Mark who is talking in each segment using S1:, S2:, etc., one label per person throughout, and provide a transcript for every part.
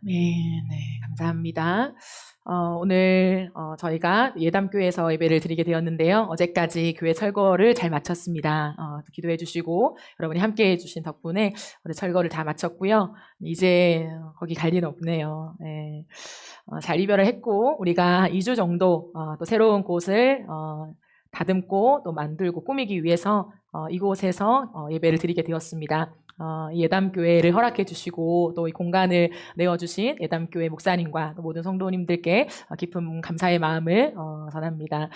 S1: 네, 감사합니다. 오늘 저희가 예담교회에서 예배를 드리게 되었는데요. 어제까지 교회 철거를 잘 마쳤습니다. 기도해 주시고 여러분이 함께해 주신 덕분에 어제 철거를 다 마쳤고요. 이제 거기 갈 일은 없네요. 네. 잘 이별을 했고 우리가 2주 정도 또 새로운 곳을 다듬고 또 만들고 꾸미기 위해서 이곳에서 예배를 드리게 되었습니다. 예담교회를 허락해 주시고 또 이 공간을 내어주신 예담교회 목사님과 또 모든 성도님들께 깊은 감사의 마음을 전합니다.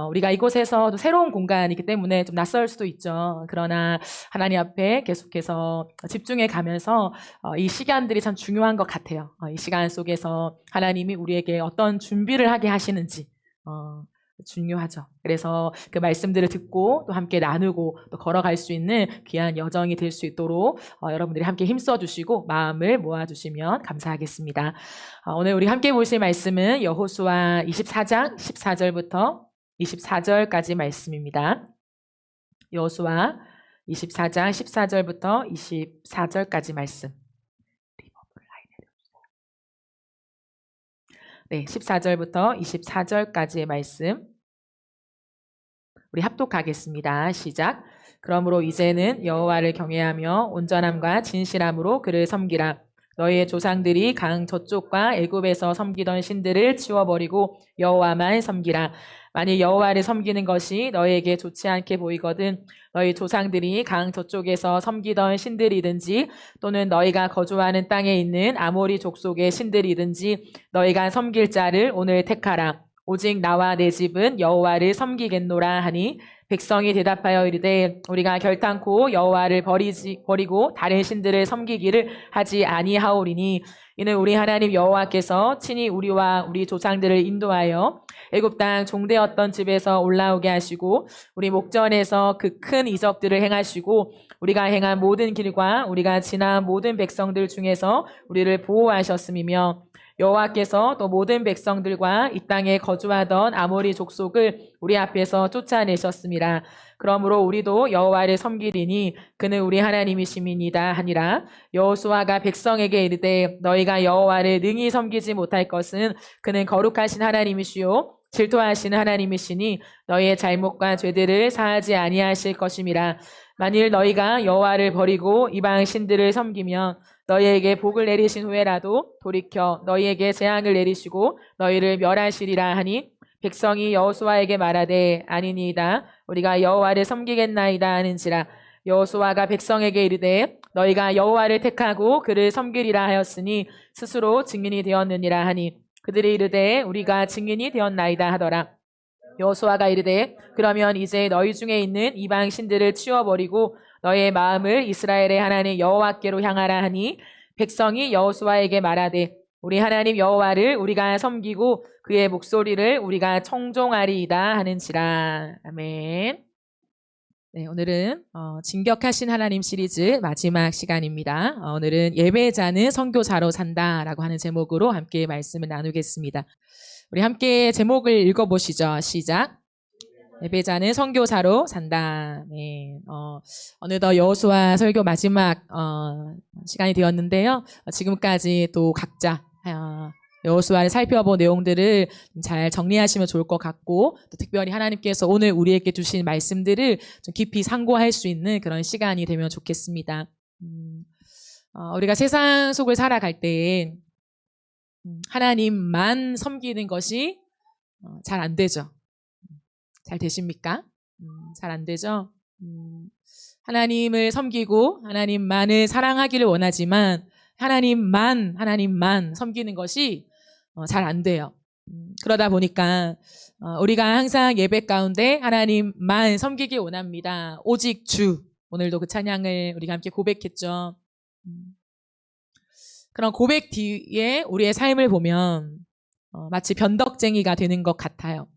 S1: 우리가 이곳에서 또 새로운 공간이기 때문에 좀 낯설 수도 있죠. 그러나 하나님 앞에 계속해서 집중해 가면서 이 시간들이 참 중요한 것 같아요. 이 시간 속에서 하나님이 우리에게 어떤 준비를 하게 하시는지 중요하죠. 그래서 그 말씀들을 듣고 또 함께 나누고 또 걸어갈 수 있는 귀한 여정이 될 수 있도록 여러분들이 함께 힘써 주시고 마음을 모아 주시면 감사하겠습니다. 오늘 우리 함께 보실 말씀은 여호수아 24장 14절부터 24절까지 말씀입니다. 여호수아 24장 14절부터 24절까지 말씀. 네, 14절부터 24절까지의 말씀 우리 합독하겠습니다. 시작. 그러므로 이제는 여호와를 경외하며 온전함과 진실함으로 그를 섬기라. 너희의 조상들이 강 저쪽과 애굽에서 섬기던 신들을 치워버리고 여호와만 섬기라. 만일 여호와를 섬기는 것이 너희에게 좋지 않게 보이거든 너희 조상들이 강 저쪽에서 섬기던 신들이든지 또는 너희가 거주하는 땅에 있는 아모리 족속의 신들이든지 너희가 섬길 자를 오늘 택하라. 오직 나와 내 집은 여호와를 섬기겠노라 하니 백성이 대답하여 이르되 우리가 결탄코 여호와를 버리고 다른 신들을 섬기기를 하지 아니하오리니 이는 우리 하나님 여호와께서 친히 우리와 우리 조상들을 인도하여 애굽 땅 종되었던 집에서 올라오게 하시고 우리 목전에서 그 큰 이적들을 행하시고 우리가 행한 모든 길과 우리가 지난 모든 백성들 중에서 우리를 보호하셨음이며 여호와께서 또 모든 백성들과 이 땅에 거주하던 아모리 족속을 우리 앞에서 쫓아내셨습니다. 그러므로 우리도 여호와를 섬기리니 그는 우리 하나님이심이니이다 하니라. 여호수아가 백성에게 이르되 너희가 여호와를 능히 섬기지 못할 것은 그는 거룩하신 하나님이시요 질투하시는 하나님이시니 너희의 잘못과 죄들을 사하지 아니하실 것임이라. 만일 너희가 여호와를 버리고 이방 신들을 섬기면 너희에게 복을 내리신 후에라도 돌이켜 너희에게 재앙을 내리시고 너희를 멸하시리라 하니 백성이 여호수아에게 말하되 아니니이다 우리가 여호와를 섬기겠나이다 하는지라. 여호수아가 백성에게 이르되 너희가 여호와를 택하고 그를 섬기리라 하였으니 스스로 증인이 되었느니라 하니 그들이 이르되 우리가 증인이 되었나이다 하더라. 여호수아가 이르되 그러면 이제 너희 중에 있는 이방 신들을 치워버리고 너희의 마음을 이스라엘의 하나님 여호와께로 향하라 하니 백성이 여호수아에게 말하되 우리 하나님 여호와를 우리가 섬기고 그의 목소리를 우리가 청종하리이다 하는지라. 아멘. 네, 오늘은 진격하신 하나님 시리즈 마지막 시간입니다. 오늘은 예배자는 선교사로 산다라고 하는 제목으로 함께 말씀을 나누겠습니다. 우리 함께 제목을 읽어보시죠. 시작. 예배자는 선교사로 산다. 네, 어느덧 여호수아 설교 마지막 시간이 되었는데요. 지금까지 또 각자 여호수아를 살펴본 내용들을 잘 정리하시면 좋을 것 같고 또 특별히 하나님께서 오늘 우리에게 주신 말씀들을 좀 깊이 상고할 수 있는 그런 시간이 되면 좋겠습니다. 우리가 세상 속을 살아갈 때 하나님만 섬기는 것이 잘 안 되죠. 잘 되십니까? 잘 안 되죠? 하나님을 섬기고 하나님만을 사랑하기를 원하지만 하나님만 섬기는 것이 잘 안 돼요. 그러다 보니까 우리가 항상 예배 가운데 하나님만 섬기기 원합니다. 오직 주. 오늘도 그 찬양을 우리가 함께 고백했죠. 그런 고백 뒤에 우리의 삶을 보면 마치 변덕쟁이가 되는 것 같아요.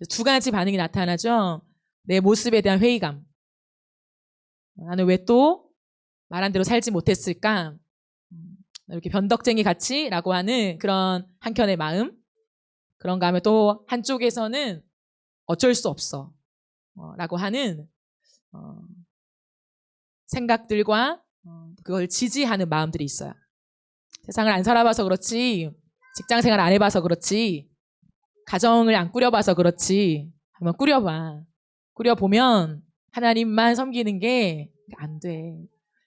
S1: 두 가지 반응이 나타나죠. 내 모습에 대한 회의감. 나는 왜 또 말한 대로 살지 못했을까? 이렇게 변덕쟁이 같이 라고 하는 그런 한켠의 마음. 그런가 하면 또 한쪽에서는 어쩔 수 없어 라고 하는 생각들과 그걸 지지하는 마음들이 있어요. 세상을 안 살아봐서 그렇지, 직장생활 안 해봐서 그렇지, 가정을 안 꾸려봐서 그렇지, 한번 꾸려봐. 꾸려보면 하나님만 섬기는 게 안 돼.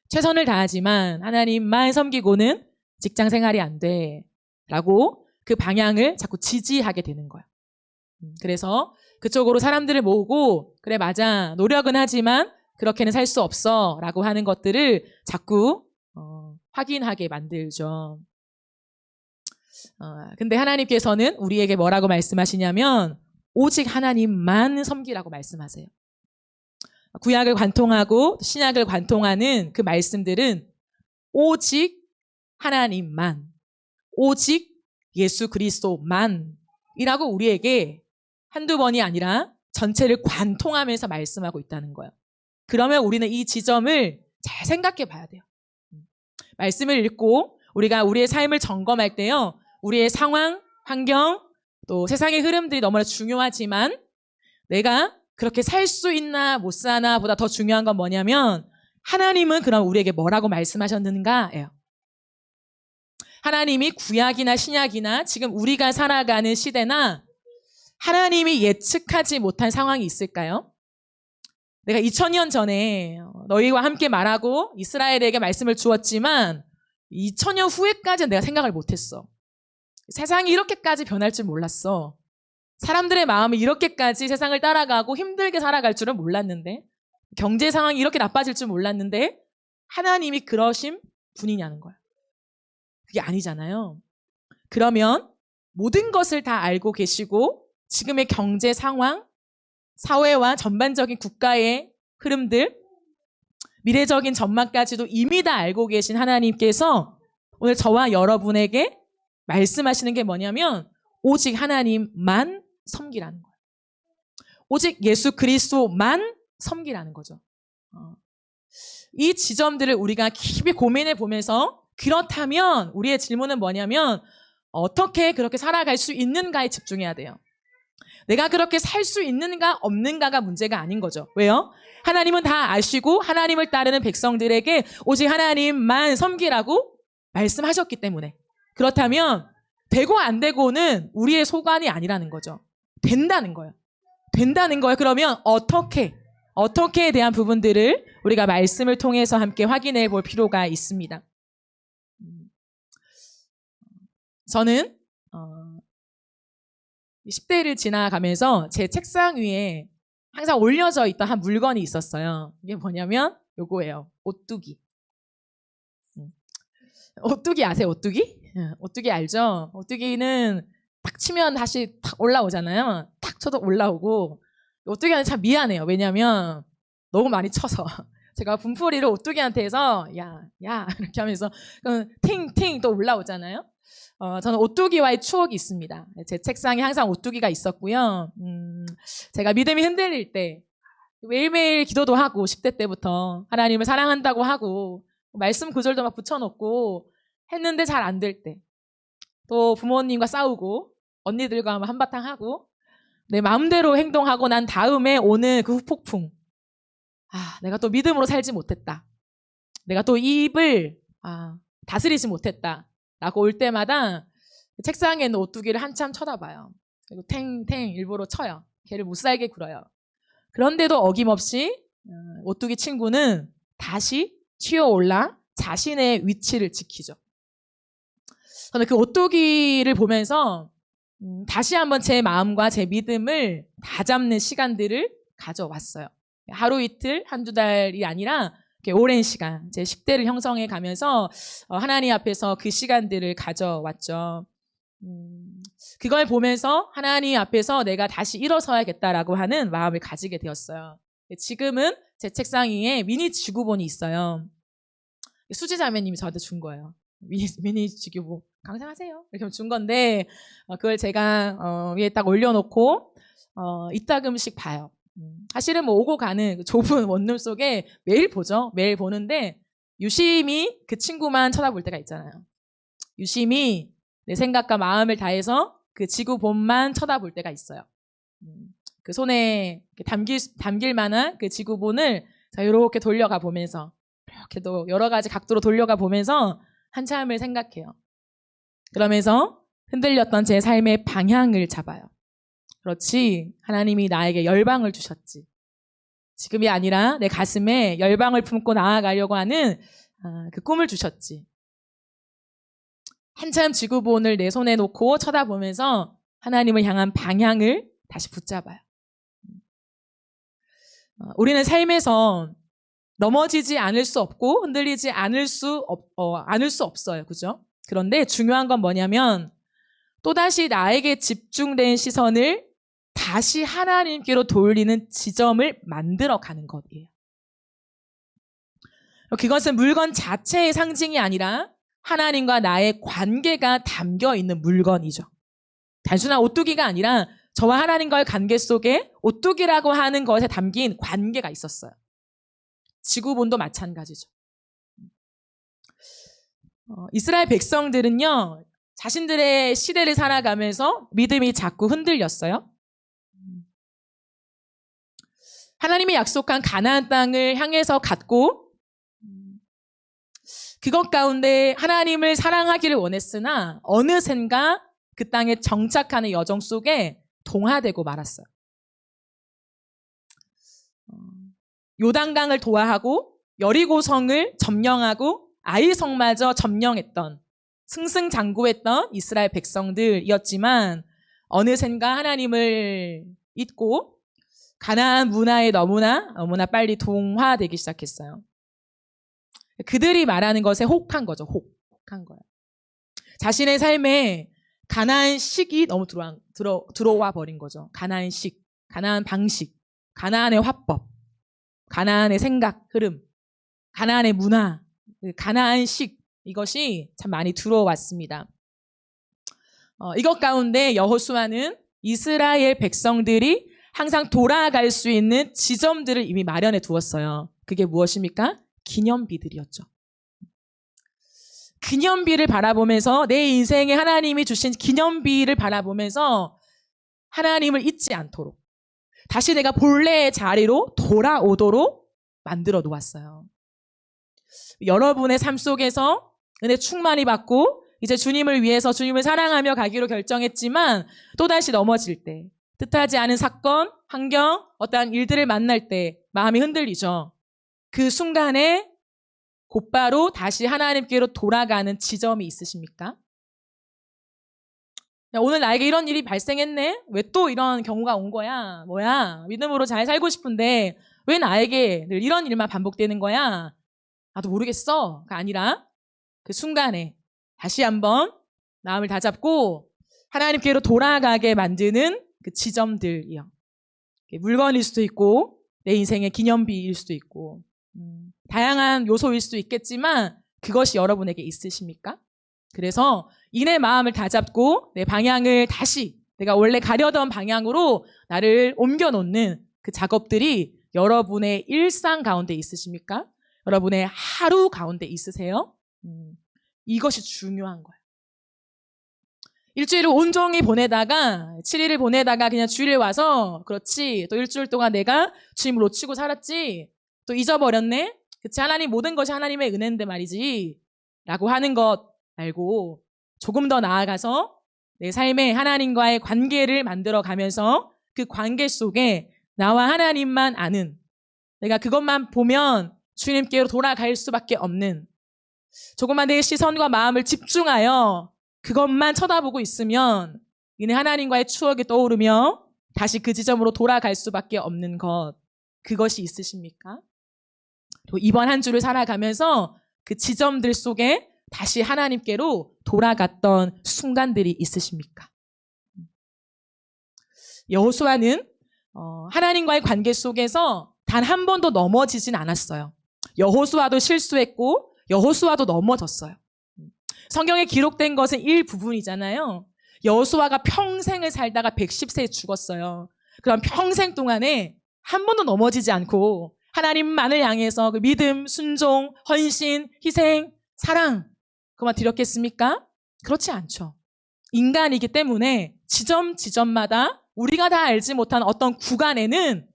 S1: 최선을 다하지만 하나님만 섬기고는 직장생활이 안 돼. 라고 그 방향을 자꾸 지지하게 되는 거야. 그래서 그쪽으로 사람들을 모으고, 그래 맞아, 노력은 하지만 그렇게는 살 수 없어 라고 하는 것들을 자꾸 확인하게 만들죠. 근데 하나님께서는 우리에게 뭐라고 말씀하시냐면 오직 하나님만 섬기라고 말씀하세요. 구약을 관통하고 신약을 관통하는 그 말씀들은 오직 하나님만, 오직 예수 그리스도만이라고 우리에게 한두 번이 아니라 전체를 관통하면서 말씀하고 있다는 거예요. 그러면 우리는 이 지점을 잘 생각해 봐야 돼요. 말씀을 읽고 우리가 우리의 삶을 점검할 때요, 우리의 상황, 환경, 또 세상의 흐름들이 너무나 중요하지만 내가 그렇게 살 수 있나 못 사나 보다 더 중요한 건 뭐냐면 하나님은 그럼 우리에게 뭐라고 말씀하셨는가예요. 하나님이 구약이나 신약이나 지금 우리가 살아가는 시대나 하나님이 예측하지 못한 상황이 있을까요? 내가 2000년 전에 너희와 함께 말하고 이스라엘에게 말씀을 주었지만 2000년 후에까지는 내가 생각을 못했어. 세상이 이렇게까지 변할 줄 몰랐어. 사람들의 마음이 이렇게까지 세상을 따라가고 힘들게 살아갈 줄은 몰랐는데, 경제 상황이 이렇게 나빠질 줄 몰랐는데 하나님이 그러신 분이냐는 거야. 그게 아니잖아요. 그러면 모든 것을 다 알고 계시고 지금의 경제 상황, 사회와 전반적인 국가의 흐름들, 미래적인 전망까지도 이미 다 알고 계신 하나님께서 오늘 저와 여러분에게 말씀하시는 게 뭐냐면 오직 하나님만 섬기라는 거예요. 오직 예수 그리스도만 섬기라는 거죠. 이 지점들을 우리가 깊이 고민해 보면서, 그렇다면 우리의 질문은 뭐냐면 어떻게 그렇게 살아갈 수 있는가에 집중해야 돼요. 내가 그렇게 살 수 있는가 없는가가 문제가 아닌 거죠. 왜요? 하나님은 다 아시고 하나님을 따르는 백성들에게 오직 하나님만 섬기라고 말씀하셨기 때문에. 그렇다면 되고 안 되고는 우리의 소관이 아니라는 거죠. 된다는 거예요. 된다는 거예요. 그러면 어떻게에 대한 부분들을 우리가 말씀을 통해서 함께 확인해 볼 필요가 있습니다. 저는 10대를 지나가면서 제 책상 위에 항상 올려져 있던 한 물건이 있었어요. 이게 뭐냐면 요거예요. 오뚜기. 오뚜기 아세요? 오뚜기? 오뚜기 알죠? 오뚜기는 딱 치면 다시 탁 올라오잖아요. 탁 쳐도 올라오고. 오뚜기한테 참 미안해요. 왜냐면 너무 많이 쳐서 제가 분풀이를 오뚜기한테 해서 야 이렇게 하면서 팅팅 또 올라오잖아요. 저는 오뚜기와의 추억이 있습니다. 제 책상에 항상 오뚜기가 있었고요. 제가 믿음이 흔들릴 때 매일매일 기도도 하고 10대 때부터 하나님을 사랑한다고 하고 말씀 구절도 막 붙여놓고 했는데 잘 안 될 때, 또 부모님과 싸우고 언니들과 한바탕 하고 내 마음대로 행동하고 난 다음에 오는 그 후폭풍, 내가 또 믿음으로 살지 못했다, 내가 또 이 입을 다스리지 못했다 라고 올 때마다 책상에 있는 오뚜기를 한참 쳐다봐요. 그리고 탱탱 일부러 쳐요. 걔를 못 살게 굴어요. 그런데도 어김없이 오뚜기 친구는 다시 튀어올라 자신의 위치를 지키죠. 저는 그 오뚜기를 보면서 다시 한번 제 마음과 제 믿음을 다잡는 시간들을 가져왔어요. 하루 이틀, 한두 달이 아니라 오랜 시간, 제 10대를 형성해 가면서 하나님 앞에서 그 시간들을 가져왔죠. 그걸 보면서 하나님 앞에서 내가 다시 일어서야겠다라고 하는 마음을 가지게 되었어요. 지금은 제 책상 위에 미니 지구본이 있어요. 수지 자매님이 저한테 준 거예요. 미니 지구본 감상하세요 이렇게 준 건데, 그걸 제가 위에 딱 올려놓고 이따금씩 봐요. 사실은 뭐 오고 가는 좁은 원룸 속에 매일 보죠. 매일 보는데 유심히 그 친구만 쳐다볼 때가 있잖아요. 유심히 내 생각과 마음을 다해서 그 지구본만 쳐다볼 때가 있어요. 그 손에 담길 만한 그 지구본을 이렇게 돌려가 보면서, 이렇게 또 여러 가지 각도로 돌려가 보면서 한참을 생각해요. 그러면서 흔들렸던 제 삶의 방향을 잡아요. 그렇지, 하나님이 나에게 열방을 주셨지. 지금이 아니라 내 가슴에 열방을 품고 나아가려고 하는 그 꿈을 주셨지. 한참 지구본을 내 손에 놓고 쳐다보면서 하나님을 향한 방향을 다시 붙잡아요. 우리는 삶에서 넘어지지 않을 수 없고 흔들리지 않을 수 없어요. 그죠? 그런데 중요한 건 뭐냐면 또다시 나에게 집중된 시선을 다시 하나님께로 돌리는 지점을 만들어가는 것이에요. 그것은 물건 자체의 상징이 아니라 하나님과 나의 관계가 담겨있는 물건이죠. 단순한 오뚜기가 아니라 저와 하나님과의 관계 속에 오뚜기라고 하는 것에 담긴 관계가 있었어요. 지구본도 마찬가지죠. 이스라엘 백성들은요, 자신들의 시대를 살아가면서 믿음이 자꾸 흔들렸어요. 하나님이 약속한 가나안 땅을 향해서 갔고 그것 가운데 하나님을 사랑하기를 원했으나 어느샌가 그 땅에 정착하는 여정 속에 동화되고 말았어요. 요단강을 도하하고 여리고성을 점령하고 아이성마저 점령했던 승승장구했던 이스라엘 백성들이었지만 어느샌가 하나님을 잊고 가나안 문화에 너무나 빨리 동화되기 시작했어요. 그들이 말하는 것에 혹한 거죠. 혹한 거예요. 자신의 삶에 가나안식이 너무 들어와 버린 거죠. 가나안식, 가나안 방식, 가나안의 화법, 가나안의 생각, 흐름, 가나안의 문화, 가나안식, 이것이 참 많이 들어왔습니다. 이것 가운데 여호수아는 이스라엘 백성들이 항상 돌아갈 수 있는 지점들을 이미 마련해 두었어요. 그게 무엇입니까? 기념비들이었죠. 기념비를 바라보면서 내 인생에 하나님이 주신 기념비를 바라보면서 하나님을 잊지 않도록 다시 내가 본래의 자리로 돌아오도록 만들어 놓았어요. 여러분의 삶 속에서 은혜 충만히 받고 이제 주님을 위해서 주님을 사랑하며 가기로 결정했지만 또다시 넘어질 때 뜻하지 않은 사건, 환경, 어떠한 일들을 만날 때 마음이 흔들리죠. 그 순간에 곧바로 다시 하나님께로 돌아가는 지점이 있으십니까? 야, 오늘 나에게 이런 일이 발생했네? 왜 또 이런 경우가 온 거야? 뭐야? 믿음으로 잘 살고 싶은데 왜 나에게 늘 이런 일만 반복되는 거야? 나도 모르겠어가 아니라 그 순간에 다시 한번 마음을 다잡고 하나님께로 돌아가게 만드는 그 지점들이요. 물건일 수도 있고 내 인생의 기념비일 수도 있고 다양한 요소일 수도 있겠지만 그것이 여러분에게 있으십니까? 그래서 이내 마음을 다잡고 내 방향을 다시 내가 원래 가려던 방향으로 나를 옮겨놓는 그 작업들이 여러분의 일상 가운데 있으십니까? 여러분의 하루 가운데 있으세요? 이것이 중요한 거예요. 일주일을 온종일 보내다가 7일을 보내다가 그냥 주일에 와서 그렇지 또 일주일 동안 내가 주님을 놓치고 살았지 또 잊어버렸네. 그치, 하나님 모든 것이 하나님의 은혜인데 말이지 라고 하는 것 말고 조금 더 나아가서 내 삶에 하나님과의 관계를 만들어 가면서 그 관계 속에 나와 하나님만 아는 내가 그것만 보면 주님께로 돌아갈 수밖에 없는 조금만 내 시선과 마음을 집중하여 그것만 쳐다보고 있으면 이내 하나님과의 추억이 떠오르며 다시 그 지점으로 돌아갈 수밖에 없는 것 그것이 있으십니까? 또 이번 한 주를 살아가면서 그 지점들 속에 다시 하나님께로 돌아갔던 순간들이 있으십니까? 여호수아는 하나님과의 관계 속에서 단 한 번도 넘어지진 않았어요. 여호수아도 실수했고 여호수아도 넘어졌어요. 성경에 기록된 것은 일부분이잖아요. 여호수아가 평생을 살다가 110세에 죽었어요. 그럼 평생 동안에 한 번도 넘어지지 않고 하나님만을 향해서 그 믿음, 순종, 헌신, 희생, 사랑 그만 드렸겠습니까? 그렇지 않죠. 인간이기 때문에 지점마다 우리가 다 알지 못한 어떤 구간에는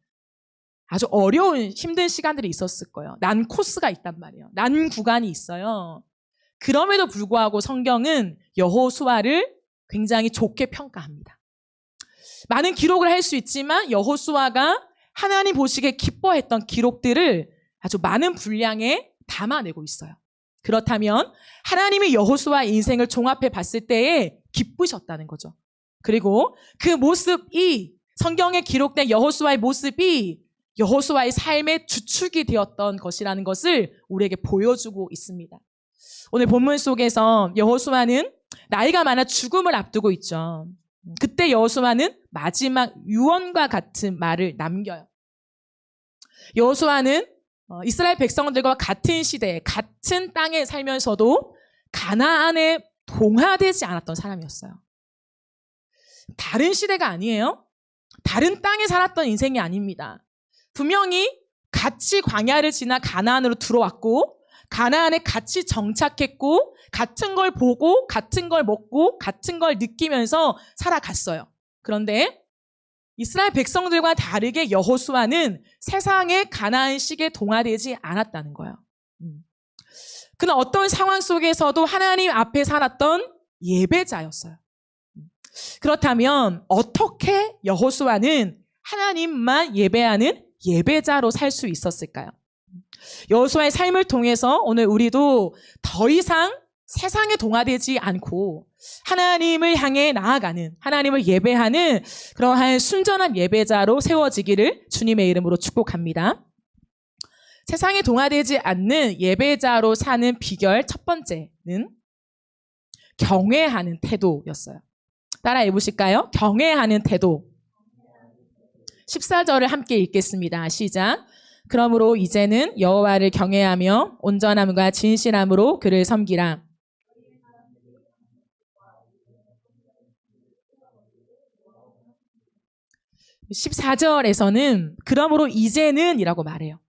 S1: 아주 어려운 힘든 시간들이 있었을 거예요. 난 코스가 있단 말이에요. 난 구간이 있어요. 그럼에도 불구하고 성경은 여호수아를 굉장히 좋게 평가합니다. 많은 기록을 할 수 있지만 여호수아가 하나님 보시기에 기뻐했던 기록들을 아주 많은 분량에 담아내고 있어요. 그렇다면 하나님이 여호수아 인생을 종합해 봤을 때에 기쁘셨다는 거죠. 그리고 그 모습이 성경에 기록된 여호수아의 모습이 여호수아의 삶의 주축이 되었던 것이라는 것을 우리에게 보여주고 있습니다. 오늘 본문 속에서 여호수아는 나이가 많아 죽음을 앞두고 있죠. 그때 여호수아는 마지막 유언과 같은 말을 남겨요. 여호수아는 이스라엘 백성들과 같은 시대에 같은 땅에 살면서도 가나안에 동화되지 않았던 사람이었어요. 다른 시대가 아니에요. 다른 땅에 살았던 인생이 아닙니다. 분명히 같이 광야를 지나 가나안으로 들어왔고 가나안에 같이 정착했고 같은 걸 보고 같은 걸 먹고 같은 걸 느끼면서 살아갔어요. 그런데 이스라엘 백성들과 다르게 여호수아는 세상의 가나안식에 동화되지 않았다는 거예요. 그는 어떤 상황 속에서도 하나님 앞에 살았던 예배자였어요. 그렇다면 어떻게 여호수아는 하나님만 예배하는 예배자로 살 수 있었을까요? 여호수아의 삶을 통해서 오늘 우리도 더 이상 세상에 동화되지 않고 하나님을 향해 나아가는, 하나님을 예배하는 그러한 순전한 예배자로 세워지기를 주님의 이름으로 축복합니다. 세상에 동화되지 않는 예배자로 사는 비결 첫 번째는 경외하는 태도였어요. 따라해 보실까요? 경외하는 태도. 14절을 함께 읽겠습니다. 시작. 그러므로 이제는 여호와를 경외하며 온전함과 진실함으로 그를 섬기라. 14절에서는 그러므로 이제는 이라고 말해요.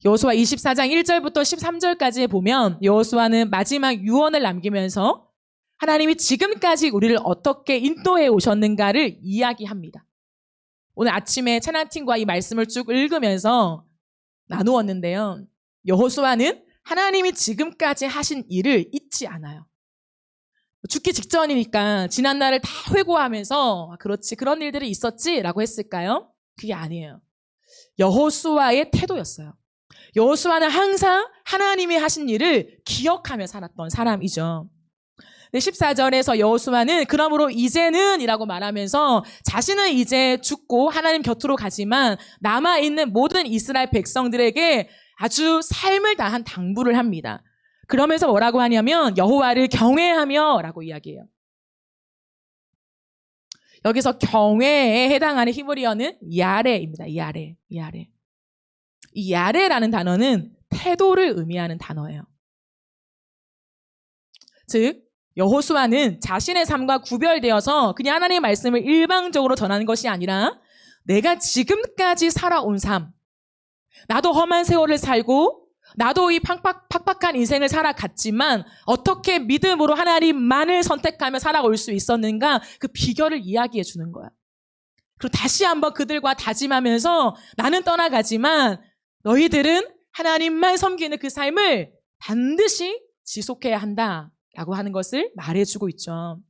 S1: 여호수아 24장 1절부터 13절까지 보면 여호수아는 마지막 유언을 남기면서 하나님이 지금까지 우리를 어떻게 인도해 오셨는가를 이야기합니다. 오늘 아침에 찬양팀과 이 말씀을 쭉 읽으면서 나누었는데요. 여호수아는 하나님이 지금까지 하신 일을 잊지 않아요. 죽기 직전이니까 지난 날을 다 회고하면서 그렇지 그런 일들이 있었지 라고 했을까요? 그게 아니에요. 여호수아의 태도였어요. 여호수아는 항상 하나님이 하신 일을 기억하며 살았던 사람이죠. 14절에서 여호수아는 그러므로 이제는 이라고 말하면서 자신은 이제 죽고 하나님 곁으로 가지만 남아있는 모든 이스라엘 백성들에게 아주 삶을 다한 당부를 합니다. 그러면서 뭐라고 하냐면 여호와를 경외하며 라고 이야기해요. 여기서 경외에 해당하는 히브리어는 야레입니다. 야레. 이 야레라는 단어는 태도를 의미하는 단어예요. 즉 여호수아는 자신의 삶과 구별되어서 그냥 하나님의 말씀을 일방적으로 전하는 것이 아니라 내가 지금까지 살아온 삶, 나도 험한 세월을 살고 나도 이 팍팍한 인생을 살아갔지만 어떻게 믿음으로 하나님만을 선택하며 살아올 수 있었는가 그 비결을 이야기해 주는 거야. 그리고 다시 한번 그들과 다짐하면서 나는 떠나가지만 너희들은 하나님만 섬기는 그 삶을 반드시 지속해야 한다. 라고 하는 것을 말해주고 있죠.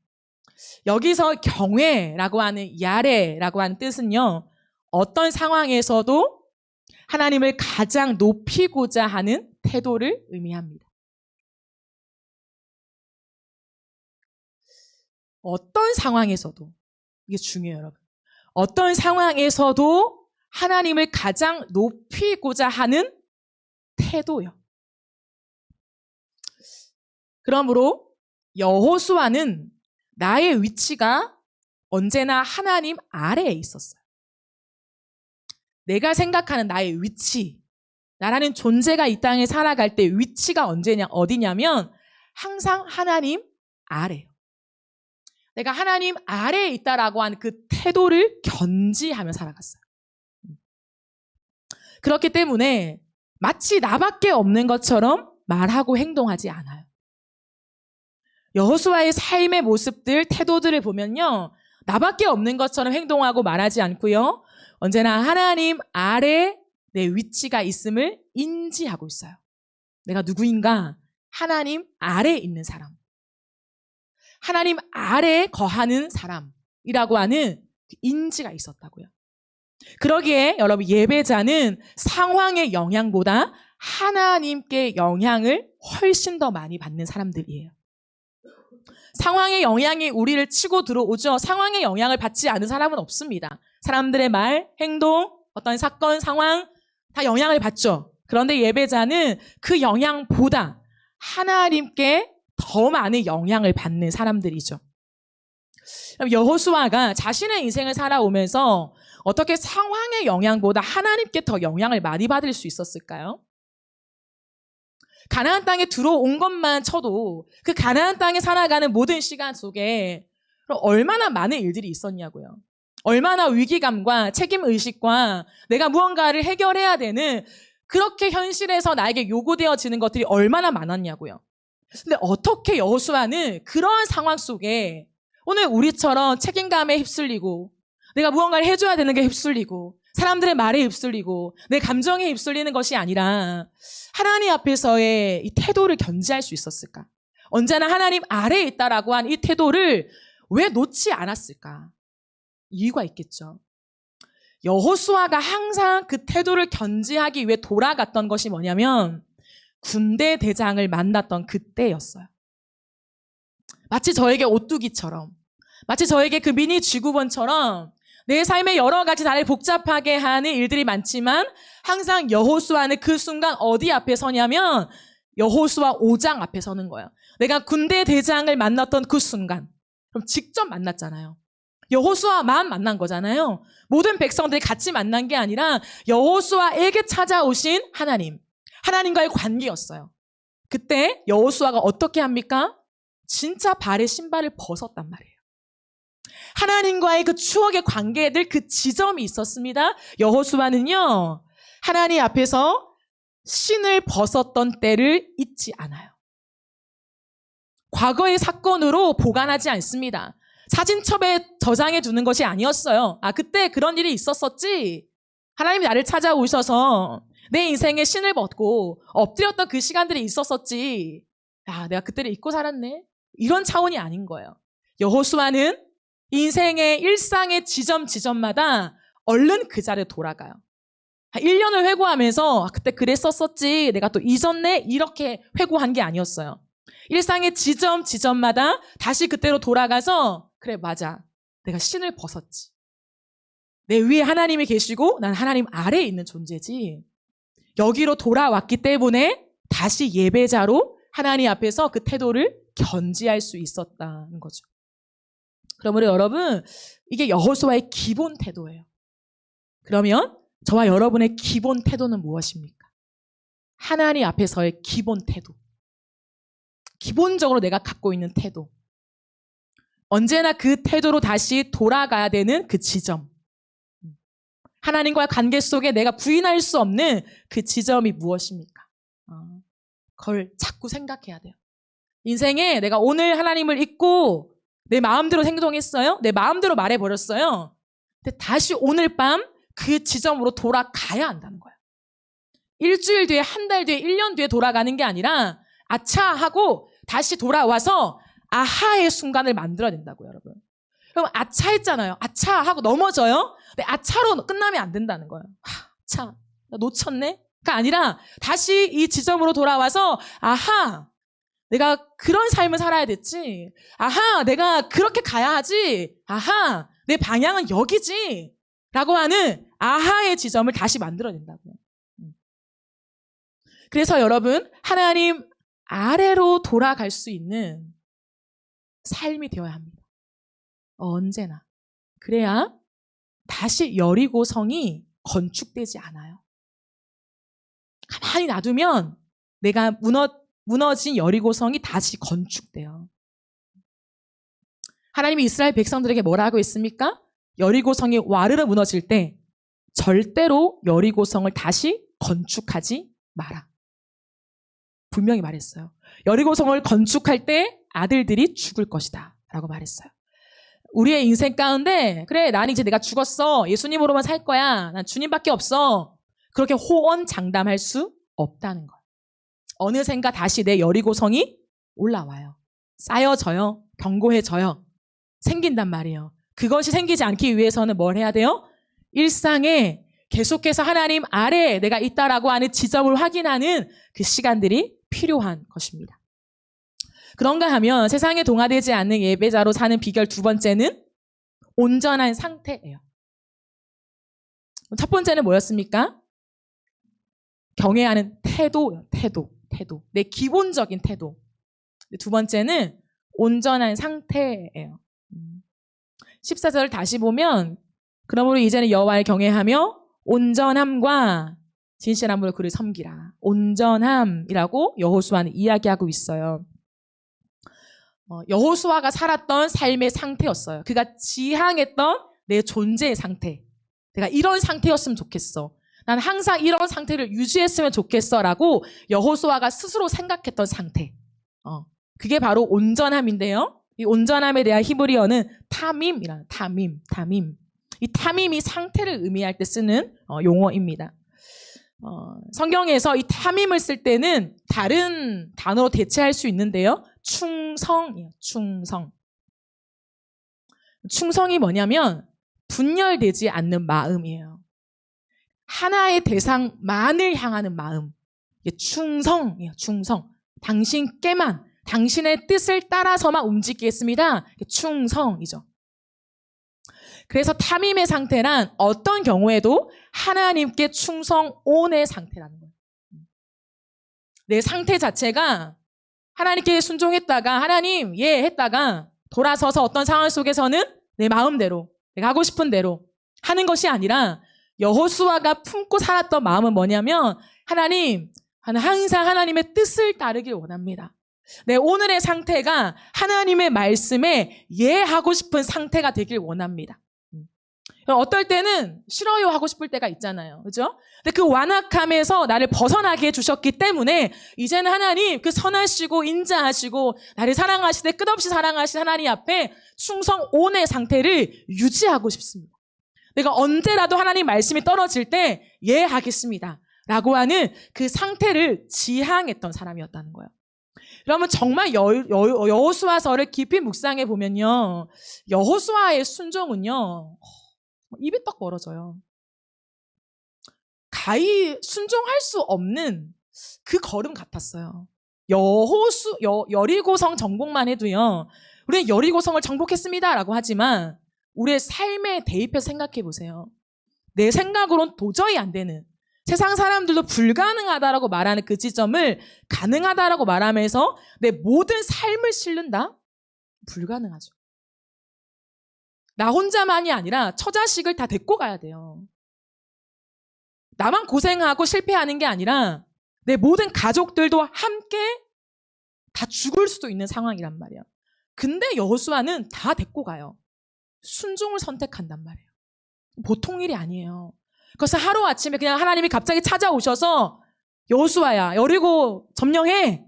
S1: 여기서 경외라고 하는 야레라고 하는 뜻은요. 어떤 상황에서도 하나님을 가장 높이고자 하는 태도를 의미합니다. 어떤 상황에서도 이게 중요해요, 여러분. 어떤 상황에서도 하나님을 가장 높이고자 하는 태도요. 그러므로 여호수아는 나의 위치가 언제나 하나님 아래에 있었어요. 내가 생각하는 나의 위치, 나라는 존재가 이 땅에 살아갈 때 위치가 어디냐면 항상 하나님 아래예요. 내가 하나님 아래에 있다라고 하는 그 태도를 견지하며 살아갔어요. 그렇기 때문에 마치 나밖에 없는 것처럼 말하고 행동하지 않아요. 여호수아의 삶의 모습들, 태도들을 보면요. 나밖에 없는 것처럼 행동하고 말하지 않고요. 언제나 하나님 아래 내 위치가 있음을 인지하고 있어요. 내가 누구인가? 하나님 아래에 있는 사람, 하나님 아래에 거하는 사람이라고 하는 인지가 있었다고요. 그러기에 여러분, 예배자는 상황의 영향보다 하나님께 영향을 훨씬 더 많이 받는 사람들이에요. 상황의 영향이 우리를 치고 들어오죠. 상황의 영향을 받지 않은 사람은 없습니다. 사람들의 말, 행동, 어떤 사건, 상황 다 영향을 받죠. 그런데 예배자는 그 영향보다 하나님께 더 많은 영향을 받는 사람들이죠. 여호수아가 자신의 인생을 살아오면서 어떻게 상황의 영향보다 하나님께 더 영향을 많이 받을 수 있었을까요? 가나안 땅에 들어온 것만 쳐도 그 가나안 땅에 살아가는 모든 시간 속에 얼마나 많은 일들이 있었냐고요. 얼마나 위기감과 책임의식과 내가 무언가를 해결해야 되는 그렇게 현실에서 나에게 요구되어지는 것들이 얼마나 많았냐고요. 근데 어떻게 여호수아는 그러한 상황 속에 오늘 우리처럼 책임감에 휩쓸리고 내가 무언가를 해줘야 되는 게 휩쓸리고 사람들의 말에 휩쓸리고 내 감정에 휩쓸리는 것이 아니라 하나님 앞에서의 이 태도를 견지할 수 있었을까? 언제나 하나님 아래에 있다라고 한 이 태도를 왜 놓지 않았을까? 이유가 있겠죠. 여호수아가 항상 그 태도를 견지하기 위해 돌아갔던 것이 뭐냐면 군대 대장을 만났던 그때였어요. 마치 저에게 오뚜기처럼, 마치 저에게 그 미니 쥐구번처럼 내 삶에 여러 가지 나를 복잡하게 하는 일들이 많지만 항상 여호수아는 그 순간 어디 앞에 서냐면 여호수아 5장 앞에 서는 거예요. 내가 군대 대장을 만났던 그 순간, 그럼 직접 만났잖아요. 여호수아만 만난 거잖아요. 모든 백성들이 같이 만난 게 아니라 여호수아에게 찾아오신 하나님, 하나님과의 관계였어요. 그때 여호수아가 어떻게 합니까? 진짜 발에 신발을 벗었단 말이에요. 하나님과의 그 추억의 관계들, 그 지점이 있었습니다. 여호수아는요, 하나님 앞에서 신을 벗었던 때를 잊지 않아요. 과거의 사건으로 보관하지 않습니다. 사진첩에 저장해 두는 것이 아니었어요. 그때 그런 일이 있었었지. 하나님이 나를 찾아오셔서 내 인생에 신을 벗고 엎드렸던 그 시간들이 있었었지. 내가 그때를 잊고 살았네. 이런 차원이 아닌 거예요. 여호수아는 인생의 일상의 지점마다 얼른 그 자리에 돌아가요. 1년을 회고하면서 그때 그랬었었지, 내가 또 잊었네, 이렇게 회고한 게 아니었어요. 일상의 지점마다 다시 그때로 돌아가서 그래, 맞아, 내가 신을 벗었지. 내 위에 하나님이 계시고 난 하나님 아래에 있는 존재지. 여기로 돌아왔기 때문에 다시 예배자로 하나님 앞에서 그 태도를 견지할 수 있었다는 거죠. 그러므로 여러분, 이게 여호수아의 기본 태도예요. 그러면 저와 여러분의 기본 태도는 무엇입니까? 하나님 앞에서의 기본 태도. 기본적으로 내가 갖고 있는 태도. 언제나 그 태도로 다시 돌아가야 되는 그 지점. 하나님과의 관계 속에 내가 부인할 수 없는 그 지점이 무엇입니까? 그걸 자꾸 생각해야 돼요. 인생에 내가 오늘 하나님을 잊고 내 마음대로 행동했어요. 내 마음대로 말해버렸어요. 근데 다시 오늘 밤 그 지점으로 돌아가야 한다는 거예요. 일주일 뒤에, 한 달 뒤에, 1년 뒤에 돌아가는 게 아니라 아차 하고 다시 돌아와서 아하의 순간을 만들어야 된다고요, 여러분. 그럼 아차 했잖아요. 아차 하고 넘어져요. 근데 아차로 끝나면 안 된다는 거예요. 아차, 나 놓쳤네?가 아니라 다시 이 지점으로 돌아와서 아하, 내가 그런 삶을 살아야 됐지. 아하, 내가 그렇게 가야 하지. 아하, 내 방향은 여기지. 라고 하는 아하의 지점을 다시 만들어야 된다고요. 그래서 여러분, 하나님 아래로 돌아갈 수 있는 삶이 되어야 합니다. 언제나. 그래야 다시 여리고성이 건축되지 않아요. 가만히 놔두면 내가 무너진 여리고성이 다시 건축돼요. 하나님이 이스라엘 백성들에게 뭐라고 했습니까? 여리고성이 와르르 무너질 때 절대로 여리고성을 다시 건축하지 마라. 분명히 말했어요. 여리고성을 건축할 때 아들들이 죽을 것이다 라고 말했어요. 우리의 인생 가운데 그래, 나는 이제 내가 죽었어, 예수님으로만 살 거야, 난 주님밖에 없어, 그렇게 호언장담할 수 없다는 거예요. 어느샌가 다시 내 여리고성이 올라와요. 쌓여져요. 견고해져요. 생긴단 말이에요. 그것이 생기지 않기 위해서는 뭘 해야 돼요? 일상에 계속해서 하나님 아래에 내가 있다라고 하는 지점을 확인하는 그 시간들이 필요한 것입니다. 그런가 하면 세상에 동화되지 않는 예배자로 사는 비결 두 번째는 온전한 상태예요. 첫 번째는 뭐였습니까? 경외하는 태도. 내 기본적인 태도. 두 번째는 온전한 상태예요. 14절 다시 보면 그러므로 이제는 여호와를 경외하며 온전함과 진실함으로 그를 섬기라. 온전함이라고 여호수아는 이야기하고 있어요. 여호수아가 살았던 삶의 상태였어요. 그가 지향했던 내 존재의 상태. 내가 이런 상태였으면 좋겠어. 난 항상 이런 상태를 유지했으면 좋겠어 라고 여호수아가 스스로 생각했던 상태. 그게 바로 온전함인데요. 이 온전함에 대한 히브리어는 타밈이라는 타밈. 이 타밈이 상태를 의미할 때 쓰는 용어입니다. 성경에서 이 타밈을 쓸 때는 다른 단어로 대체할 수 있는데요. 충성이에요. 충성이 뭐냐면 분열되지 않는 마음이에요. 하나의 대상만을 향하는 마음. 이게 충성이에요. 당신께만, 당신의 뜻을 따라서만 움직이겠습니다. 이게 충성이죠. 그래서 타밈의 상태란 어떤 경우에도 하나님께 충성온의 상태라는 거예요. 내 상태 자체가 하나님께 순종했다가 하나님 했다가 돌아서서 어떤 상황 속에서는 내 마음대로 내가 하고 싶은 대로 하는 것이 아니라 여호수아가 품고 살았던 마음은 뭐냐면 하나님, 항상 하나님의 뜻을 따르길 원합니다. 내 오늘의 상태가 하나님의 말씀에 하고 싶은 상태가 되길 원합니다. 어떨 때는 싫어요 하고 싶을 때가 있잖아요. 그죠? 근데 그 완악함에서 나를 벗어나게 해주셨기 때문에 이제는 하나님 그 선하시고 인자하시고 나를 사랑하시되 끝없이 사랑하신 하나님 앞에 충성온의 상태를 유지하고 싶습니다. 내가 언제라도 하나님 말씀이 떨어질 때 하겠습니다 라고 하는 그 상태를 지향했던 사람이었다는 거예요. 그러면 정말 여호수아서를 깊이 묵상해 보면요, 여호수아의 순종은요 입이 떡 벌어져요. 가히 순종할 수 없는 그 걸음 같았어요. 여리고성 정복만 해도요, 우리는 여리고성을 정복했습니다 라고 하지만 우리의 삶에 대입해서 생각해 보세요. 내 생각으로는 도저히 안 되는, 세상 사람들도 불가능하다라고 말하는 그 지점을 가능하다라고 말하면서 내 모든 삶을 실른다? 불가능하죠. 나 혼자만이 아니라 처자식을 다 데리고 가야 돼요. 나만 고생하고 실패하는 게 아니라 내 모든 가족들도 함께 다 죽을 수도 있는 상황이란 말이에요. 근데 여호수아는 다 데리고 가요. 순종을 선택한단 말이에요. 보통 일이 아니에요. 그래서 하루아침에 그냥 하나님이 갑자기 찾아오셔서 여호수아야, 여리고 점령해,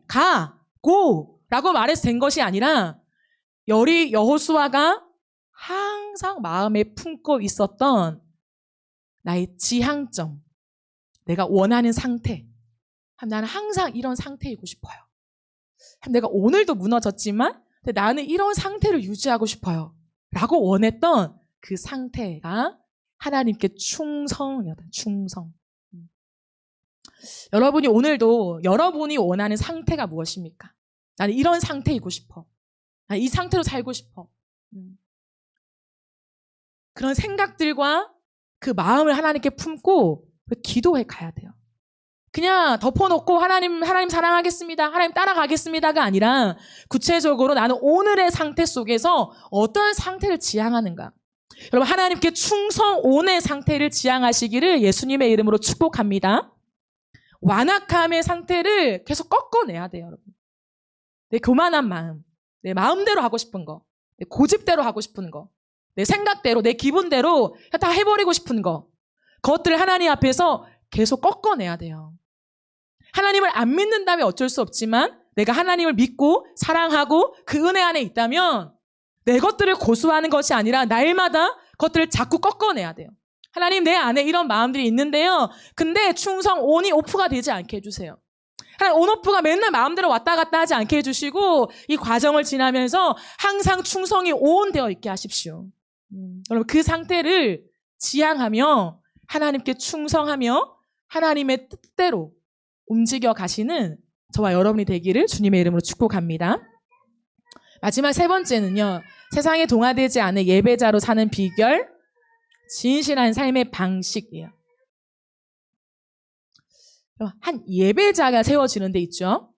S1: 고 라고 말해서 된 것이 아니라 여호수아가 항상 마음에 품고 있었던 나의 지향점, 내가 원하는 상태. 나는 항상 이런 상태이고 싶어요. 내가 오늘도 무너졌지만 나는 이런 상태를 유지하고 싶어요 라고 원했던 그 상태가 하나님께 충성이었다. 충성. 여러분이 오늘도 여러분이 원하는 상태가 무엇입니까? 나는 이런 상태이고 싶어. 나는 이 상태로 살고 싶어. 그런 생각들과 그 마음을 하나님께 품고 기도해 가야 돼요. 그냥 덮어놓고 하나님 사랑하겠습니다, 하나님 따라가겠습니다가 아니라 구체적으로 나는 오늘의 상태 속에서 어떤 상태를 지향하는가. 여러분, 하나님께 충성온의 상태를 지향하시기를 예수님의 이름으로 축복합니다. 완악함의 상태를 계속 꺾어내야 돼요, 여러분. 내 교만한 마음, 내 마음대로 하고 싶은 거, 내 고집대로 하고 싶은 거, 내 생각대로, 내 기분대로 다 해버리고 싶은 거, 그것들을 하나님 앞에서 계속 꺾어내야 돼요. 하나님을 안 믿는다면 어쩔 수 없지만 내가 하나님을 믿고 사랑하고 그 은혜 안에 있다면 내 것들을 고수하는 것이 아니라 날마다 그것들을 자꾸 꺾어내야 돼요. 하나님, 내 안에 이런 마음들이 있는데요, 근데 충성 온이 오프가 되지 않게 해주세요. 하나님 온오프가 맨날 마음대로 왔다 갔다 하지 않게 해주시고 이 과정을 지나면서 항상 충성이 온되어 있게 하십시오. 여러분 그 상태를 지향하며 하나님께 충성하며 하나님의 뜻대로 움직여 가시는 저와 여러분이 되기를 주님의 이름으로 축복합니다. 마지막 세 번째는요. 세상에 동화되지 않은 예배자로 사는 비결, 진실한 삶의 방식이에요. 한 예배자가 세워지는 데 있죠.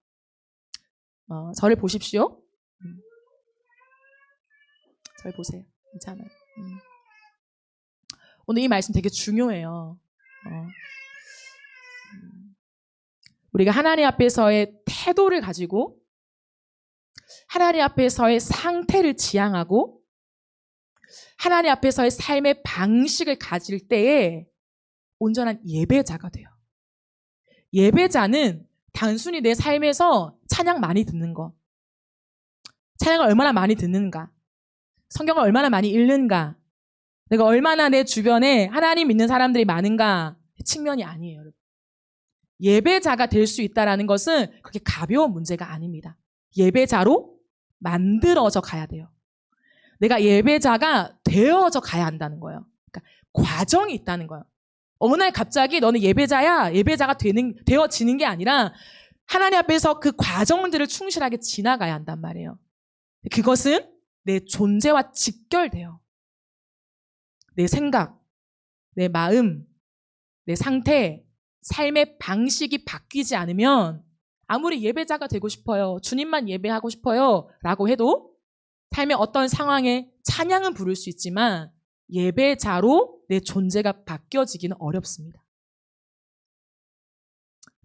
S1: 저를 보십시오. 저를 보세요. 괜찮아요. 오늘 이 말씀 되게 중요해요. 우리가 하나님 앞에서의 태도를 가지고 하나님 앞에서의 상태를 지향하고 하나님 앞에서의 삶의 방식을 가질 때에 온전한 예배자가 돼요. 예배자는 단순히 내 삶에서 찬양 많이 듣는 거, 찬양을 얼마나 많이 듣는가, 성경을 얼마나 많이 읽는가, 내가 얼마나 내 주변에 하나님 믿는 사람들이 많은가 측면이 아니에요. 여러분. 예배자가 될 수 있다는 것은 그렇게 가벼운 문제가 아닙니다. 예배자로 만들어져 가야 돼요. 내가 예배자가 되어져 가야 한다는 거예요. 그러니까 과정이 있다는 거예요. 어느 날 갑자기 너는 예배자야, 예배자가 되어지는 게 아니라 하나님 앞에서 그 과정들을 충실하게 지나가야 한단 말이에요. 그것은 내 존재와 직결돼요. 내 생각, 내 마음, 내 상태, 삶의 방식이 바뀌지 않으면 아무리 예배자가 되고 싶어요, 주님만 예배하고 싶어요 라고 해도 삶의 어떤 상황에 찬양은 부를 수 있지만 예배자로 내 존재가 바뀌어지기는 어렵습니다.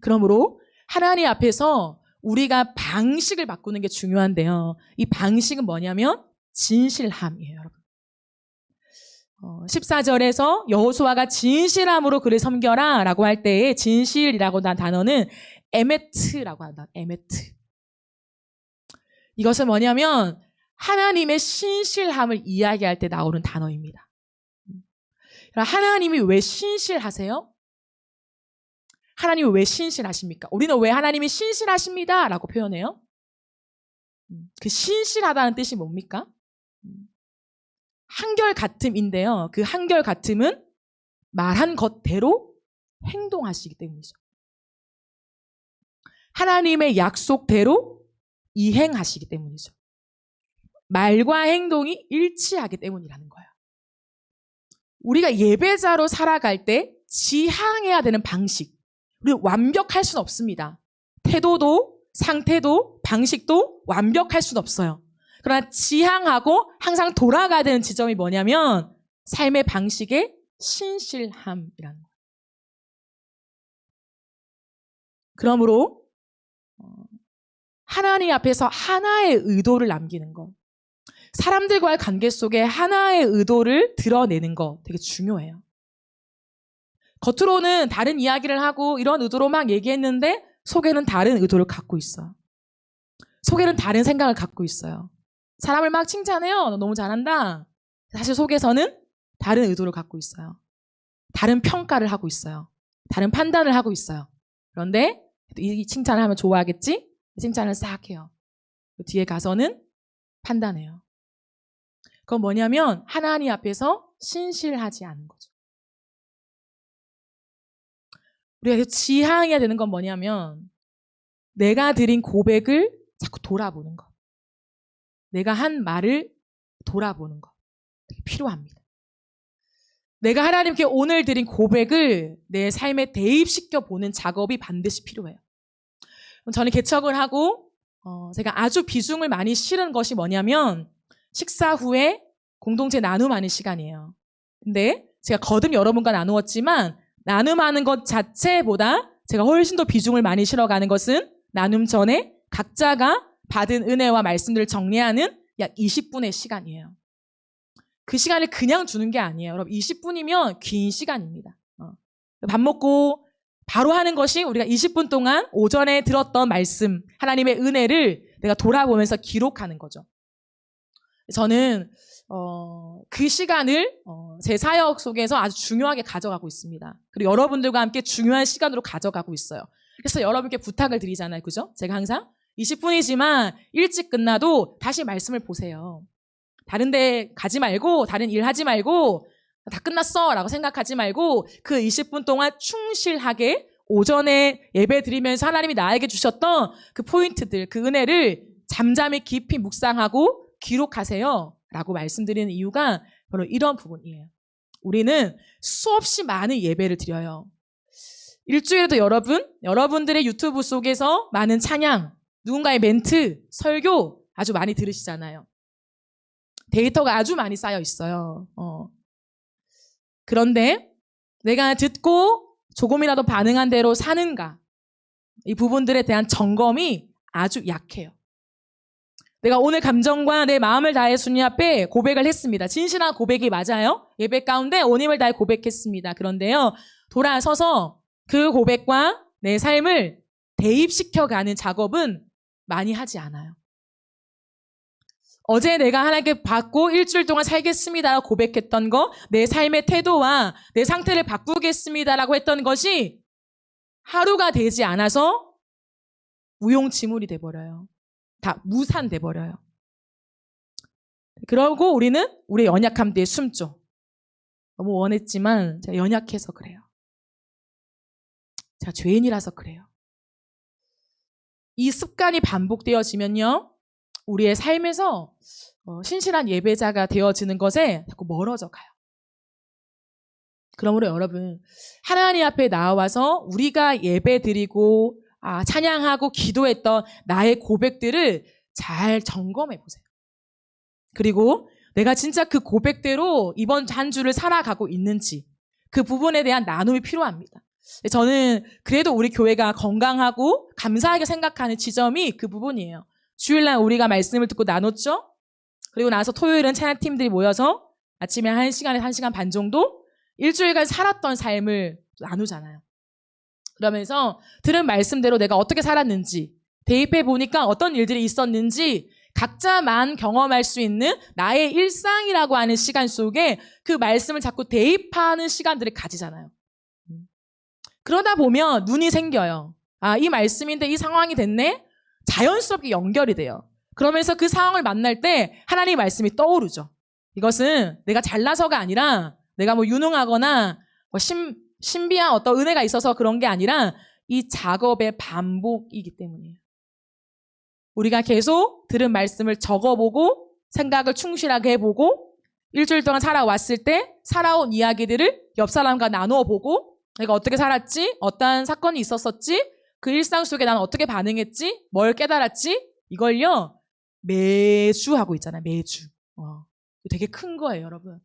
S1: 그러므로 하나님 앞에서 우리가 방식을 바꾸는 게 중요한데요. 이 방식은 뭐냐면 진실함이에요, 여러분. 14절에서 여호수아가 진실함으로 그를 섬겨라 라고 할 때에 진실이라고 한 단어는 에메트라고 한다. 에메트. 이것은 뭐냐면 하나님의 신실함을 이야기할 때 나오는 단어입니다. 하나님이 왜 신실하세요? 하나님이 왜 신실하십니까? 우리는 왜 하나님이 신실하십니다 라고 표현해요? 그 신실하다는 뜻이 뭡니까? 한결같음인데요. 그 한결같음은 말한 것대로 행동하시기 때문이죠. 하나님의 약속대로 이행하시기 때문이죠. 말과 행동이 일치하기 때문이라는 거예요. 우리가 예배자로 살아갈 때 지향해야 되는 방식, 우리 완벽할 수는 없습니다. 태도도 상태도 방식도 완벽할 수는 없어요. 그러나 지향하고 항상 돌아가야 되는 지점이 뭐냐면 삶의 방식의 신실함이라는 거예요. 그러므로 하나님 앞에서 하나의 의도를 남기는 것, 사람들과의 관계 속에 하나의 의도를 드러내는 거 되게 중요해요. 겉으로는 다른 이야기를 하고 이런 의도로 막 얘기했는데 속에는 다른 의도를 갖고 있어요. 속에는 다른 생각을 갖고 있어요. 사람을 막 칭찬해요. 너 너무 잘한다. 사실 속에서는 다른 의도를 갖고 있어요. 다른 평가를 하고 있어요. 다른 판단을 하고 있어요. 그런데 이 칭찬을 하면 좋아하겠지? 칭찬을 싹 해요. 뒤에 가서는 판단해요. 그건 뭐냐면 하나님 앞에서 신실하지 않은 거죠. 우리가 지향해야 되는 건 뭐냐면 내가 드린 고백을 자꾸 돌아보는 것. 내가 한 말을 돌아보는 것. 되게 필요합니다. 내가 하나님께 오늘 드린 고백을 내 삶에 대입시켜 보는 작업이 반드시 필요해요. 저는 개척을 하고 제가 아주 비중을 많이 실은 것이 뭐냐면 식사 후에 공동체 나눔하는 시간이에요. 근데 제가 거듭 여러분과 나누었지만 나눔하는 것 자체보다 제가 훨씬 더 비중을 많이 실어가는 것은 나눔 전에 각자가 받은 은혜와 말씀들을 정리하는 약 20분의 시간이에요. 그 시간을 그냥 주는 게 아니에요. 여러분 20분이면 긴 시간입니다. 밥 먹고 바로 하는 것이 우리가 20분 동안 오전에 들었던 말씀, 하나님의 은혜를 내가 돌아보면서 기록하는 거죠. 저는 그 시간을 제 사역 속에서 아주 중요하게 가져가고 있습니다. 그리고 여러분들과 함께 중요한 시간으로 가져가고 있어요. 그래서 여러분께 부탁을 드리잖아요. 그죠? 제가 항상 20분이지만 일찍 끝나도 다시 말씀을 보세요. 다른 데 가지 말고 다른 일 하지 말고 다 끝났어 라고 생각하지 말고 그 20분 동안 충실하게 오전에 예배 드리면서 하나님이 나에게 주셨던 그 포인트들, 그 은혜를 잠잠히 깊이 묵상하고 기록하세요 라고 말씀드리는 이유가 바로 이런 부분이에요. 우리는 수없이 많은 예배를 드려요. 일주일에도 여러분들의 유튜브 속에서 많은 찬양, 누군가의 멘트, 설교 아주 많이 들으시잖아요. 데이터가 아주 많이 쌓여 있어요. 그런데 내가 듣고 조금이라도 반응한 대로 사는가? 이 부분들에 대한 점검이 아주 약해요. 내가 오늘 감정과 내 마음을 다해 주님 앞에 고백을 했습니다. 진실한 고백이 맞아요. 예배 가운데 온 힘을 다해 고백했습니다. 그런데요, 돌아서서 그 고백과 내 삶을 대입시켜가는 작업은 많이 하지 않아요. 어제 내가 하나님께 받고 일주일 동안 살겠습니다 고백했던 거, 내 삶의 태도와 내 상태를 바꾸겠습니다라고 했던 것이 하루가 되지 않아서 무용지물이 돼버려요. 다 무산돼버려요. 그러고 우리는 우리의 연약함 뒤에 숨죠. 너무 원했지만 제가 연약해서 그래요. 제가 죄인이라서 그래요. 이 습관이 반복되어지면요, 우리의 삶에서 신실한 예배자가 되어지는 것에 자꾸 멀어져 가요. 그러므로 여러분, 하나님 앞에 나와서 우리가 예배드리고 찬양하고 기도했던 나의 고백들을 잘 점검해 보세요. 그리고 내가 진짜 그 고백대로 이번 한 주를 살아가고 있는지, 그 부분에 대한 나눔이 필요합니다. 저는 그래도 우리 교회가 건강하고 감사하게 생각하는 지점이 그 부분이에요. 주일날 우리가 말씀을 듣고 나눴죠? 그리고 나서 토요일은 찬양팀들이 모여서 아침에 1시간에서 1시간 반 정도 일주일간 살았던 삶을 나누잖아요. 그러면서 들은 말씀대로 내가 어떻게 살았는지, 대입해 보니까 어떤 일들이 있었는지 각자만 경험할 수 있는 나의 일상이라고 하는 시간 속에 그 말씀을 자꾸 대입하는 시간들을 가지잖아요. 그러다 보면 눈이 생겨요. 이 말씀인데 이 상황이 됐네? 자연스럽게 연결이 돼요. 그러면서 그 상황을 만날 때 하나님의 말씀이 떠오르죠. 이것은 내가 잘나서가 아니라 내가 유능하거나 신비한 어떤 은혜가 있어서 그런 게 아니라 이 작업의 반복이기 때문이에요. 우리가 계속 들은 말씀을 적어보고 생각을 충실하게 해보고 일주일 동안 살아왔을 때 살아온 이야기들을 옆 사람과 나누어 보고 내가 어떻게 살았지? 어떠한 사건이 있었었지? 그 일상 속에 나는 어떻게 반응했지? 뭘 깨달았지? 이걸요, 매주 하고 있잖아요. 매주. 되게 큰 거예요, 여러분.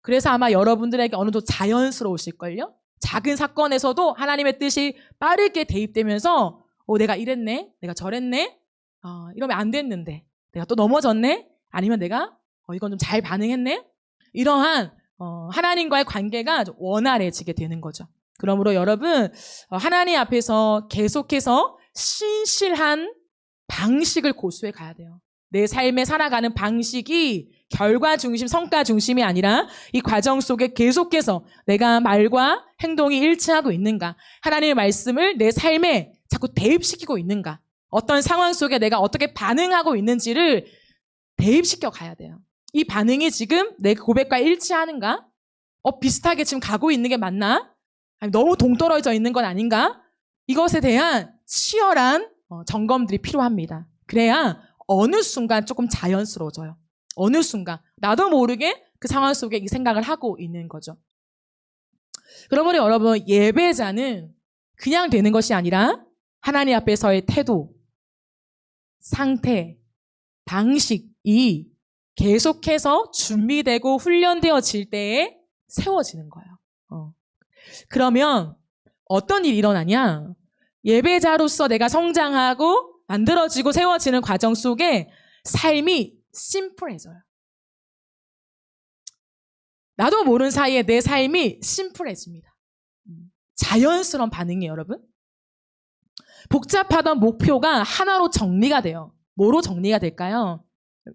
S1: 그래서 아마 여러분들에게 어느 정도 자연스러우실걸요? 작은 사건에서도 하나님의 뜻이 빠르게 대입되면서 내가 이랬네? 내가 저랬네? 이러면 안 됐는데 내가 또 넘어졌네? 아니면 내가 이건 좀 잘 반응했네? 이러한 하나님과의 관계가 좀 원활해지게 되는 거죠. 그러므로 여러분, 하나님 앞에서 계속해서 신실한 방식을 고수해 가야 돼요. 내 삶에 살아가는 방식이 결과 중심, 성과 중심이 아니라 이 과정 속에 계속해서 내가 말과 행동이 일치하고 있는가, 하나님의 말씀을 내 삶에 자꾸 대입시키고 있는가, 어떤 상황 속에 내가 어떻게 반응하고 있는지를 대입시켜 가야 돼요. 이 반응이 지금 내 고백과 일치하는가? 비슷하게 지금 가고 있는 게 맞나? 아니, 너무 동떨어져 있는 건 아닌가? 이것에 대한 치열한 점검들이 필요합니다. 그래야 어느 순간 조금 자연스러워져요. 어느 순간 나도 모르게 그 상황 속에 이 생각을 하고 있는 거죠. 그러므로 여러분, 예배자는 그냥 되는 것이 아니라 하나님 앞에서의 태도, 상태, 방식이 계속해서 준비되고 훈련되어질 때에 세워지는 거예요. 그러면 어떤 일이 일어나냐? 예배자로서 내가 성장하고 만들어지고 세워지는 과정 속에 삶이 심플해져요. 나도 모르는 사이에 내 삶이 심플해집니다. 자연스러운 반응이에요, 여러분. 복잡하던 목표가 하나로 정리가 돼요. 뭐로 정리가 될까요?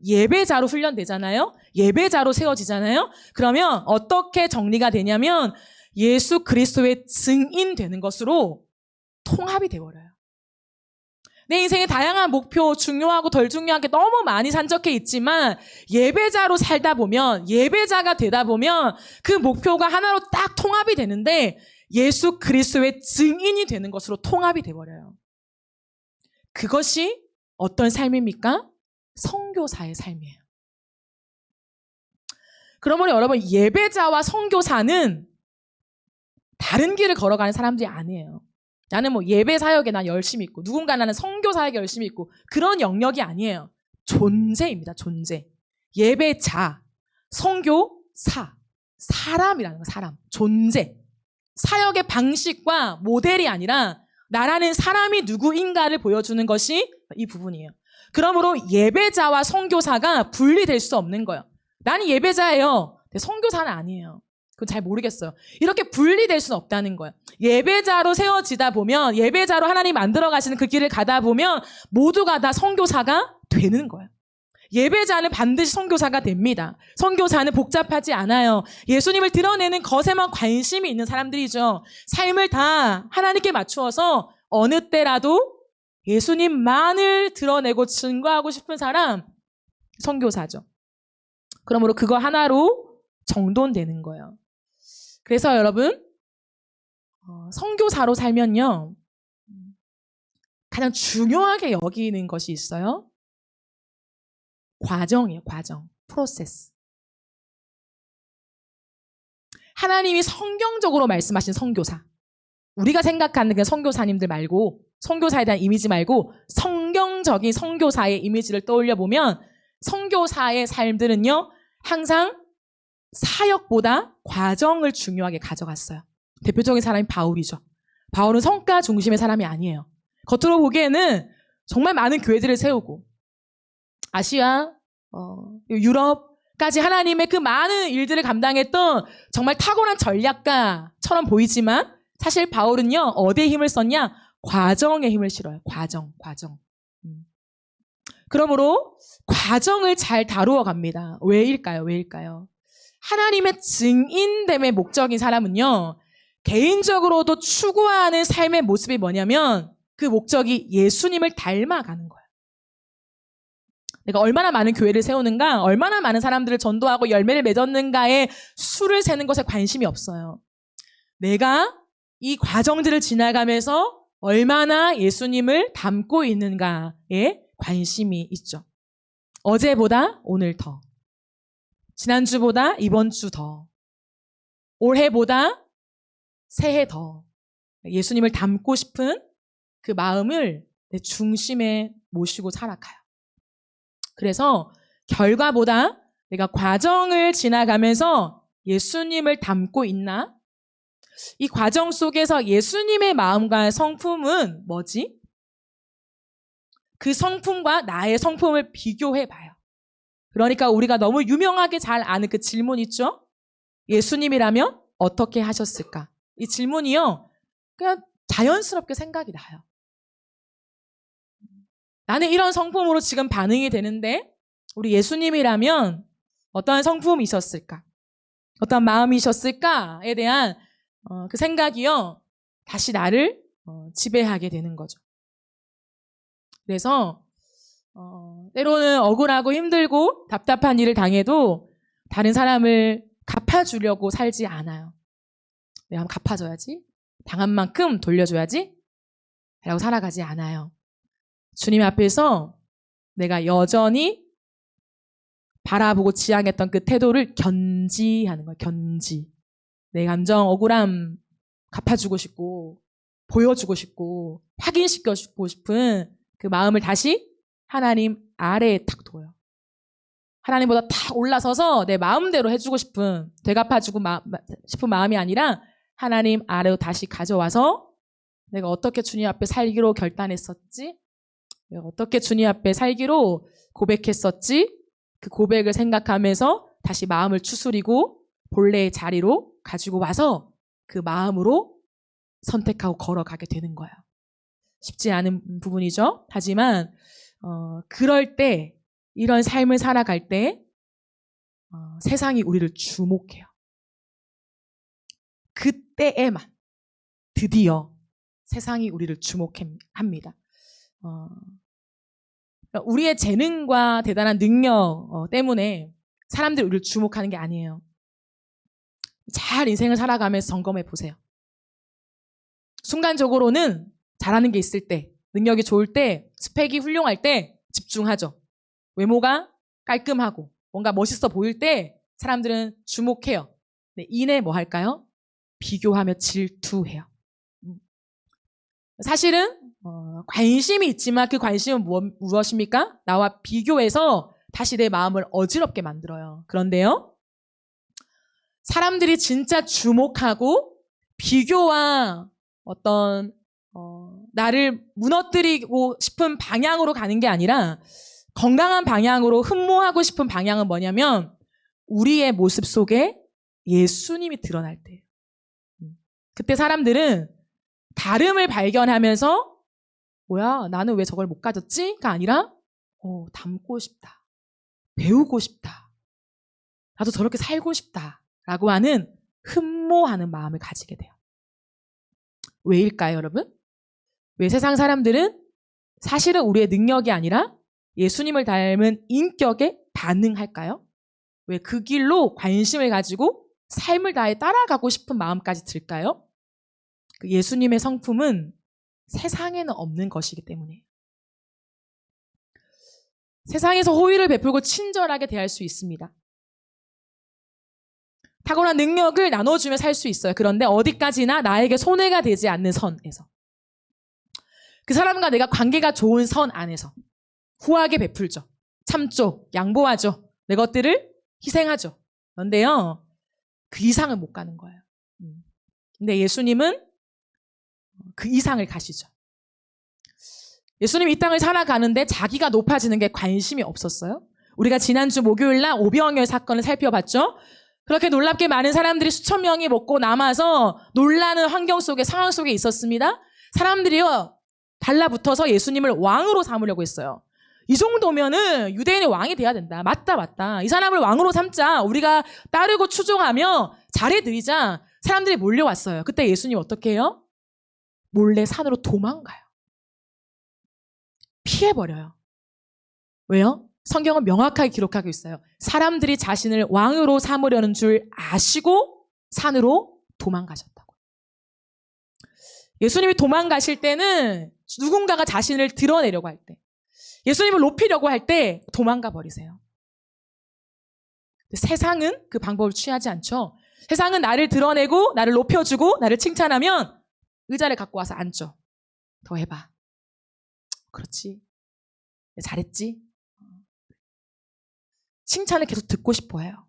S1: 예배자로 훈련되잖아요. 예배자로 세워지잖아요. 그러면 어떻게 정리가 되냐면 예수 그리스도의 증인 되는 것으로 통합이 돼버려요. 내 인생에 다양한 목표, 중요하고 덜 중요한 게 너무 많이 산적해 있지만 예배자로 살다 보면, 예배자가 되다 보면 그 목표가 하나로 딱 통합이 되는데 예수 그리스도의 증인이 되는 것으로 통합이 돼버려요. 그것이 어떤 삶입니까? 선교사의 삶이에요. 그러므로 여러분, 예배자와 선교사는 다른 길을 걸어가는 사람들이 아니에요. 나는 뭐 예배 사역에 난 열심히 있고 누군가 나는 선교 사역에 열심히 있고 그런 영역이 아니에요. 존재입니다. 존재. 예배자, 선교사, 사람이라는 거, 사람, 존재. 사역의 방식과 모델이 아니라 나라는 사람이 누구인가를 보여주는 것이 이 부분이에요. 그러므로 예배자와 선교사가 분리될 수 없는 거예요. 나는 예배자예요. 근데 선교사는 아니에요. 그건 잘 모르겠어요. 이렇게 분리될 수는 없다는 거예요. 예배자로 세워지다 보면, 예배자로 하나님 만들어 가시는 그 길을 가다 보면 모두가 다 선교사가 되는 거예요. 예배자는 반드시 선교사가 됩니다. 선교사는 복잡하지 않아요. 예수님을 드러내는 것에만 관심이 있는 사람들이죠. 삶을 다 하나님께 맞추어서 어느 때라도 예수님만을 드러내고 증거하고 싶은 사람, 선교사죠. 그러므로 그거 하나로 정돈되는 거예요. 그래서 여러분, 선교사로 살면요, 가장 중요하게 여기는 것이 있어요. 과정이에요. 과정. 프로세스. 하나님이 성경적으로 말씀하신 선교사. 우리가 생각하는 그 선교사님들 말고, 선교사에 대한 이미지 말고 성경적인 선교사의 이미지를 떠올려 보면 선교사의 삶들은요, 항상 사역보다 과정을 중요하게 가져갔어요. 대표적인 사람이 바울이죠. 바울은 성과 중심의 사람이 아니에요. 겉으로 보기에는 정말 많은 교회들을 세우고 아시아, 유럽까지 하나님의 그 많은 일들을 감당했던 정말 탁월한 전략가처럼 보이지만 사실 바울은요, 어디에 힘을 썼냐? 과정에 힘을 실어요. 과정. 그러므로 과정을 잘 다루어 갑니다. 왜일까요? 하나님의 증인됨의 목적인 사람은요, 개인적으로도 추구하는 삶의 모습이 뭐냐면 그 목적이 예수님을 닮아가는 거예요. 내가 얼마나 많은 교회를 세우는가, 얼마나 많은 사람들을 전도하고 열매를 맺었는가에 수를 세는 것에 관심이 없어요. 내가 이 과정들을 지나가면서 얼마나 예수님을 닮고 있는가에 관심이 있죠. 어제보다 오늘 더, 지난주보다 이번 주 더, 올해보다 새해 더 예수님을 닮고 싶은 그 마음을 내 중심에 모시고 살아가요. 그래서 결과보다 내가 과정을 지나가면서 예수님을 닮고 있나? 이 과정 속에서 예수님의 마음과 성품은 뭐지? 그 성품과 나의 성품을 비교해 봐요. 그러니까 우리가 너무 유명하게 잘 아는 그 질문 있죠? 예수님이라면 어떻게 하셨을까? 이 질문이요, 그냥 자연스럽게 생각이 나요. 나는 이런 성품으로 지금 반응이 되는데 우리 예수님이라면 어떠한 성품이 있었을까? 어떤 마음이셨을까에 대한 그 생각이요, 다시 나를 지배하게 되는 거죠. 그래서 때로는 억울하고 힘들고 답답한 일을 당해도 다른 사람을 갚아주려고 살지 않아요. 내가 한번 갚아줘야지, 당한 만큼 돌려줘야지 라고 살아가지 않아요. 주님 앞에서 내가 여전히 바라보고 지향했던 그 태도를 견지하는 거예요. 견지. 내 감정, 억울함 갚아주고 싶고 보여주고 싶고 확인시켜주고 싶은 그 마음을 다시 하나님 아래에 탁 둬요. 하나님보다 탁 올라서서 내 마음대로 해주고 싶은, 되갚아주고 싶은 마음이 아니라 하나님 아래로 다시 가져와서 내가 어떻게 주님 앞에 살기로 결단했었지? 내가 어떻게 주님 앞에 살기로 고백했었지? 그 고백을 생각하면서 다시 마음을 추스리고 본래의 자리로 가지고 와서 그 마음으로 선택하고 걸어가게 되는 거예요. 쉽지 않은 부분이죠. 하지만 그럴 때, 이런 삶을 살아갈 때 세상이 우리를 주목해요. 그때에만 드디어 세상이 우리를 주목합니다. 우리의 재능과 대단한 능력 때문에 사람들이 우리를 주목하는 게 아니에요. 잘 인생을 살아가면서 점검해 보세요. 순간적으로는 잘하는 게 있을 때, 능력이 좋을 때, 스펙이 훌륭할 때 집중하죠. 외모가 깔끔하고 뭔가 멋있어 보일 때 사람들은 주목해요. 네, 이내 뭐 할까요? 비교하며 질투해요. 사실은 관심이 있지만 그 관심은 무엇입니까? 나와 비교해서 다시 내 마음을 어지럽게 만들어요. 그런데요, 사람들이 진짜 주목하고 비교와 어떤 나를 무너뜨리고 싶은 방향으로 가는 게 아니라 건강한 방향으로 흠모하고 싶은 방향은 뭐냐면 우리의 모습 속에 예수님이 드러날 때예요. 그때 사람들은 다름을 발견하면서 뭐야, 나는 왜 저걸 못 가졌지?가 아니라 닮고 싶다, 배우고 싶다, 나도 저렇게 살고 싶다 라고 하는 흠모하는 마음을 가지게 돼요. 왜일까요, 여러분? 왜 세상 사람들은 사실은 우리의 능력이 아니라 예수님을 닮은 인격에 반응할까요? 왜 그 길로 관심을 가지고 삶을 다해 따라가고 싶은 마음까지 들까요? 그 예수님의 성품은 세상에는 없는 것이기 때문이에요. 세상에서 호의를 베풀고 친절하게 대할 수 있습니다. 탁월한 능력을 나눠주며 살 수 있어요. 그런데 어디까지나 나에게 손해가 되지 않는 선에서, 그 사람과 내가 관계가 좋은 선 안에서 후하게 베풀죠. 참죠. 양보하죠. 내 것들을 희생하죠. 그런데요, 그 이상은 못 가는 거예요. 근데 예수님은 그 이상을 가시죠. 예수님이 이 땅을 살아가는데 자기가 높아지는 게 관심이 없었어요. 우리가 지난주 목요일 날 오병이어 사건을 살펴봤죠. 그렇게 놀랍게 많은 사람들이 수천 명이 먹고 남아서 놀라는 환경 속에, 상황 속에 있었습니다. 사람들이요, 달라붙어서 예수님을 왕으로 삼으려고 했어요. 이 정도면은 유대인의 왕이 돼야 된다. 맞다. 이 사람을 왕으로 삼자. 우리가 따르고 추종하며 잘해드리자. 사람들이 몰려왔어요. 그때 예수님 어떻게 해요? 몰래 산으로 도망가요. 피해버려요. 왜요? 성경은 명확하게 기록하고 있어요. 사람들이 자신을 왕으로 삼으려는 줄 아시고 산으로 도망가셨다고. 예수님이 도망가실 때는 누군가가 자신을 드러내려고 할 때, 예수님을 높이려고 할 때 도망가 버리세요. 세상은 그 방법을 취하지 않죠. 세상은 나를 드러내고 나를 높여주고 나를 칭찬하면 의자를 갖고 와서 앉죠. 더 해봐. 그렇지. 잘했지. 칭찬을 계속 듣고 싶어 해요.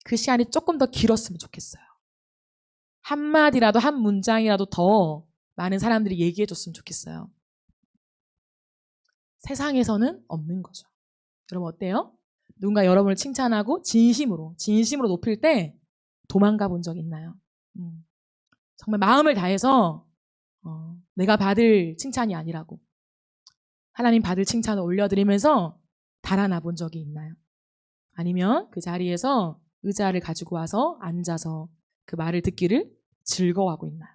S1: 그 시간이 조금 더 길었으면 좋겠어요. 한마디라도, 한 문장이라도 더 많은 사람들이 얘기해 줬으면 좋겠어요. 세상에서는 없는 거죠. 여러분 어때요? 누군가 여러분을 칭찬하고 진심으로 높일 때 도망가 본 적 있나요? 정말 마음을 다해서 내가 받을 칭찬이 아니라고 하나님 받을 칭찬을 올려드리면서 달아나 본 적이 있나요? 아니면 그 자리에서 의자를 가지고 와서 앉아서 그 말을 듣기를 즐거워하고 있나요?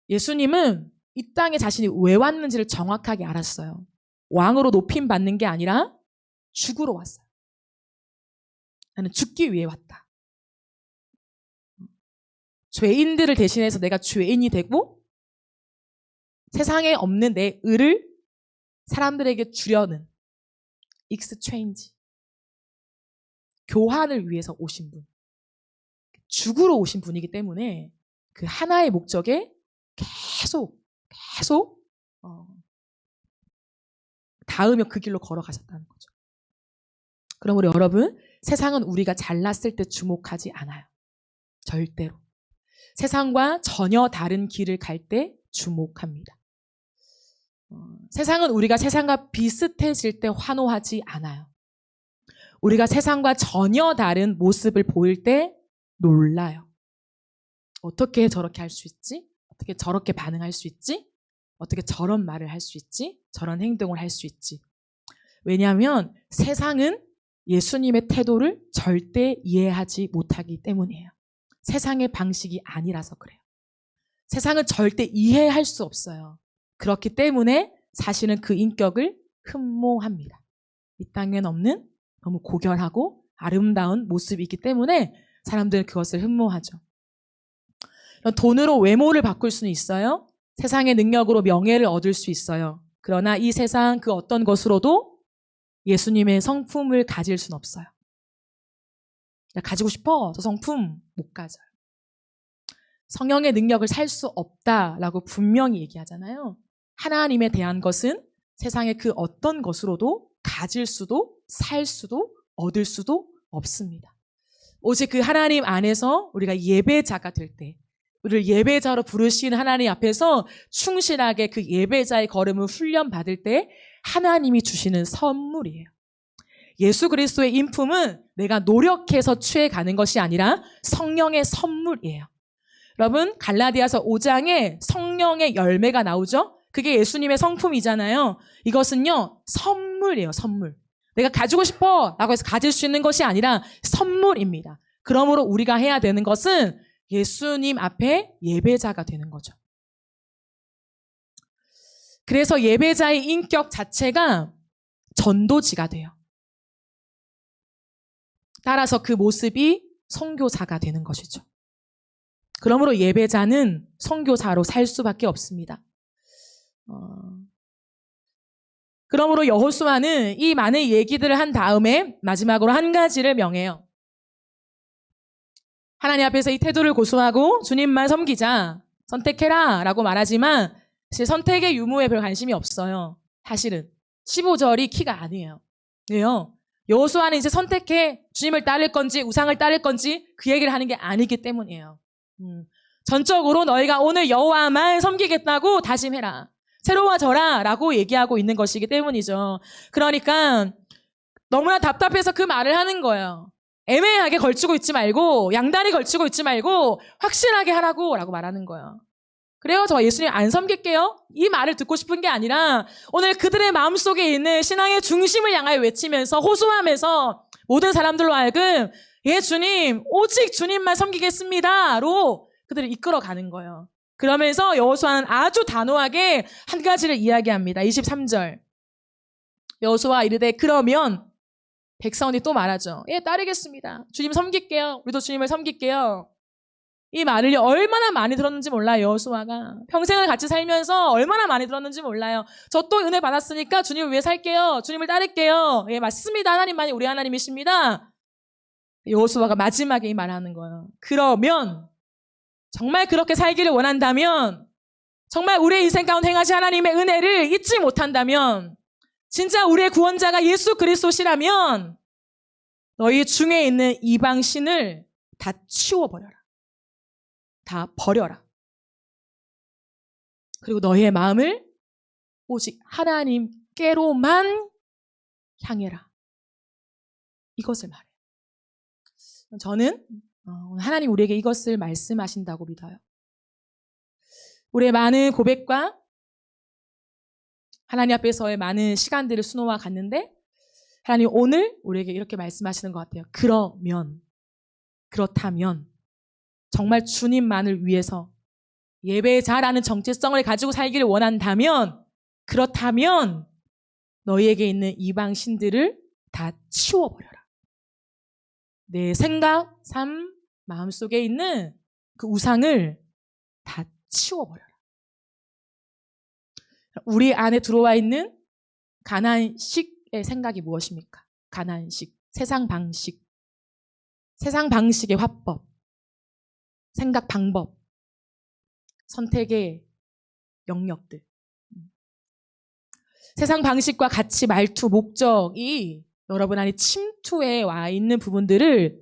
S1: 예수님은 이 땅에 자신이 왜 왔는지를 정확하게 알았어요. 왕으로 높임 받는 게 아니라 죽으러 왔어요. 나는 죽기 위해 왔다. 죄인들을 대신해서 내가 죄인이 되고 세상에 없는 내 의를 사람들에게 주려는 익스체인지, 교환을 위해서 오신 분, 죽으러 오신 분이기 때문에 그 하나의 목적에 계속 닿으며 그 길로 걸어가셨다는 거죠. 그러므로 여러분, 세상은 우리가 잘났을 때 주목하지 않아요. 절대로. 세상과 전혀 다른 길을 갈 때 주목합니다. 세상은 우리가 세상과 비슷해질 때 환호하지 않아요. 우리가 세상과 전혀 다른 모습을 보일 때 놀라요. 어떻게 저렇게 할 수 있지? 어떻게 저렇게 반응할 수 있지? 어떻게 저런 말을 할 수 있지? 저런 행동을 할 수 있지? 왜냐하면 세상은 예수님의 태도를 절대 이해하지 못하기 때문이에요. 세상의 방식이 아니라서 그래요. 세상은 절대 이해할 수 없어요. 그렇기 때문에 사실은 그 인격을 흠모합니다. 이 땅엔 없는 너무 고결하고 아름다운 모습이 있기 때문에 사람들은 그것을 흠모하죠. 돈으로 외모를 바꿀 수는 있어요. 세상의 능력으로 명예를 얻을 수 있어요. 그러나 이 세상 그 어떤 것으로도 예수님의 성품을 가질 수는 없어요. 가지고 싶어 저 성품 못 가져요. 성령의 능력을 살 수 없다라고 분명히 얘기하잖아요. 하나님에 대한 것은 세상의 그 어떤 것으로도 가질 수도 살 수도 얻을 수도 없습니다. 오직 그 하나님 안에서 우리가 예배자가 될 때, 우리를 예배자로 부르신 하나님 앞에서 충실하게 그 예배자의 걸음을 훈련받을 때 하나님이 주시는 선물이에요. 예수 그리스도의 인품은 내가 노력해서 취해가는 것이 아니라 성령의 선물이에요. 여러분, 갈라디아서 5장에 성령의 열매가 나오죠? 그게 예수님의 성품이잖아요. 이것은요, 선물이에요, 선물. 내가 가지고 싶어 라고 해서 가질 수 있는 것이 아니라 선물입니다. 그러므로 우리가 해야 되는 것은 예수님 앞에 예배자가 되는 거죠. 그래서 예배자의 인격 자체가 전도지가 돼요. 따라서 그 모습이 선교사가 되는 것이죠. 그러므로 예배자는 선교사로 살 수밖에 없습니다. 그러므로 여호수아는 이 많은 얘기들을 한 다음에 마지막으로 한 가지를 명해요. 하나님 앞에서 이 태도를 고수하고 주님만 섬기자, 선택해라 라고 말하지만 사실 선택의 유무에 별 관심이 없어요. 사실은 15절이 키가 아니에요. 왜요? 여호수아는 이제 선택해 주님을 따를 건지 우상을 따를 건지 그 얘기를 하는 게 아니기 때문이에요. 전적으로 너희가 오늘 여호와만 섬기겠다고 다짐해라. 새로워져라 라고 얘기하고 있는 것이기 때문이죠. 그러니까 너무나 답답해서 그 말을 하는 거예요. 애매하게 걸치고 있지 말고 양다리 걸치고 있지 말고 확실하게 하라고 라고 말하는 거예요. 그래요, 저 예수님 안 섬길게요. 이 말을 듣고 싶은 게 아니라 오늘 그들의 마음속에 있는 신앙의 중심을 향하여 외치면서 호소하면서 모든 사람들로 하여금 예 주님 오직 주님만 섬기겠습니다로 그들을 이끌어가는 거예요. 그러면서 여호수아는 아주 단호하게 한 가지를 이야기합니다. 23절 여호수아 이르되 그러면 백성이 또 말하죠. 예 따르겠습니다. 주님 섬길게요. 우리도 주님을 섬길게요. 이 말을 얼마나 많이 들었는지 몰라요. 여호수아가 평생을 같이 살면서 얼마나 많이 들었는지 몰라요. 저 또 은혜 받았으니까 주님을 위해 살게요. 주님을 따를게요. 예 맞습니다. 하나님만이 우리 하나님이십니다. 여호수아가 마지막에 이 말을 하는 거예요. 그러면 정말 그렇게 살기를 원한다면 정말 우리의 인생 가운데 행하신 하나님의 은혜를 잊지 못한다면 진짜 우리의 구원자가 예수 그리스도시라면 너희 중에 있는 이방신을 다 치워버려라. 다 버려라. 그리고 너희의 마음을 오직 하나님께로만 향해라. 이것을 말해요. 저는 하나님 우리에게 이것을 말씀하신다고 믿어요. 우리의 많은 고백과 하나님 앞에서의 많은 시간들을 수놓아 갔는데 하나님 오늘 우리에게 이렇게 말씀하시는 것 같아요. 그렇다면 정말 주님만을 위해서 예배자라는 정체성을 가지고 살기를 원한다면 그렇다면 너희에게 있는 이방 신들을 다 치워버려라. 내 생각, 삶, 마음속에 있는 그 우상을 다 치워버려라. 우리 안에 들어와 있는 가나안식의 생각이 무엇입니까? 가나안식, 세상 방식의 화법, 생각 방법, 선택의 영역들. 세상 방식과 가치, 말투, 목적이 여러분 안에 침투해 와 있는 부분들을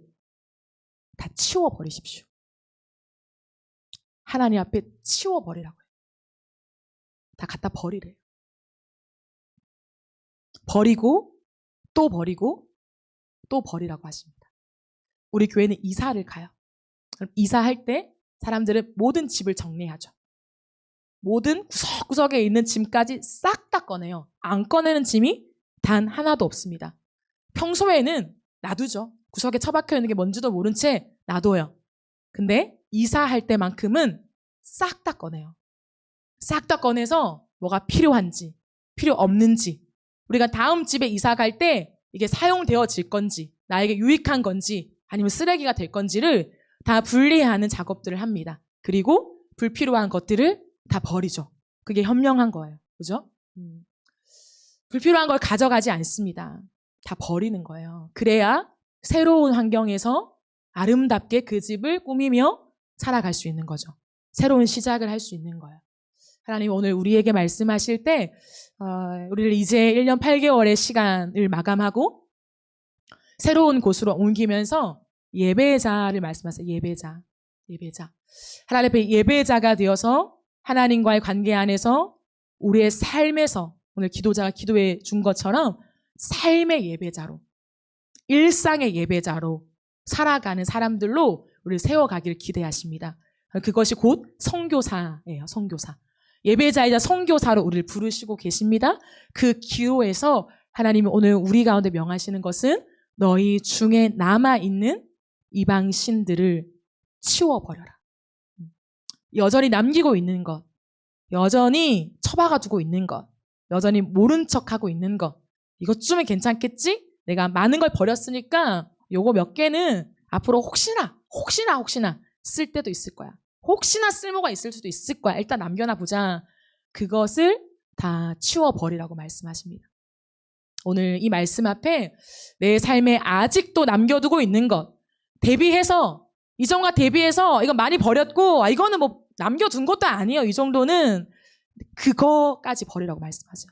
S1: 다 치워버리십시오. 하나님 앞에 치워버리라고요. 다 갖다 버리래요. 버리고 또 버리고 또 버리라고 하십니다. 우리 교회는 이사를 가요. 그럼 이사할 때 사람들은 모든 집을 정리하죠. 모든 구석구석에 있는 짐까지 싹 다 꺼내요. 안 꺼내는 짐이 단 하나도 없습니다. 평소에는 놔두죠. 구석에 처박혀 있는 게 뭔지도 모른 채 놔둬요.
S2: 근데 이사할 때만큼은 싹 다 꺼내요. 싹 다 꺼내서 뭐가 필요한지, 필요 없는지, 우리가 다음 집에 이사 갈 때 이게 사용되어질 건지, 나에게 유익한 건지, 아니면 쓰레기가 될 건지를 다 분리하는 작업들을 합니다. 그리고 불필요한 것들을 다 버리죠. 그게 현명한 거예요. 그죠? 불필요한 걸 가져가지 않습니다. 다 버리는 거예요. 그래야 새로운 환경에서 아름답게 그 집을 꾸미며 살아갈 수 있는 거죠. 새로운 시작을 할 수 있는 거예요. 하나님 오늘 우리에게 말씀하실 때 우리를 이제 1년 8개월의 시간을 마감하고 새로운 곳으로 옮기면서 예배자를 말씀하세요. 예배자. 하나님 앞에 예배자가 되어서 하나님과의 관계 안에서 우리의 삶에서 오늘 기도자가 기도해 준 것처럼 삶의 예배자로, 일상의 예배자로 살아가는 사람들로 우리를 세워가기를 기대하십니다. 그것이 곧 선교사예요. 선교사. 예배자이자 선교사로 우리를 부르시고 계십니다. 그 기로에서 하나님이 오늘 우리 가운데 명하시는 것은 너희 중에 남아있는 이방 신들을 치워버려라. 여전히 남기고 있는 것, 여전히 처박아두고 있는 것, 여전히 모른 척하고 있는 것, 이것쯤은 괜찮겠지? 내가 많은 걸 버렸으니까 요거 몇 개는 앞으로 혹시나 쓸 때도 있을 거야. 혹시나 쓸모가 있을 수도 있을 거야. 일단 남겨놔 보자. 그것을 다 치워버리라고 말씀하십니다. 오늘 이 말씀 앞에 내 삶에 아직도 남겨두고 있는 것, 대비해서, 이전과 대비해서 이건 많이 버렸고, 이거는 뭐 남겨둔 것도 아니에요. 이 정도는 그거까지 버리라고 말씀하세요.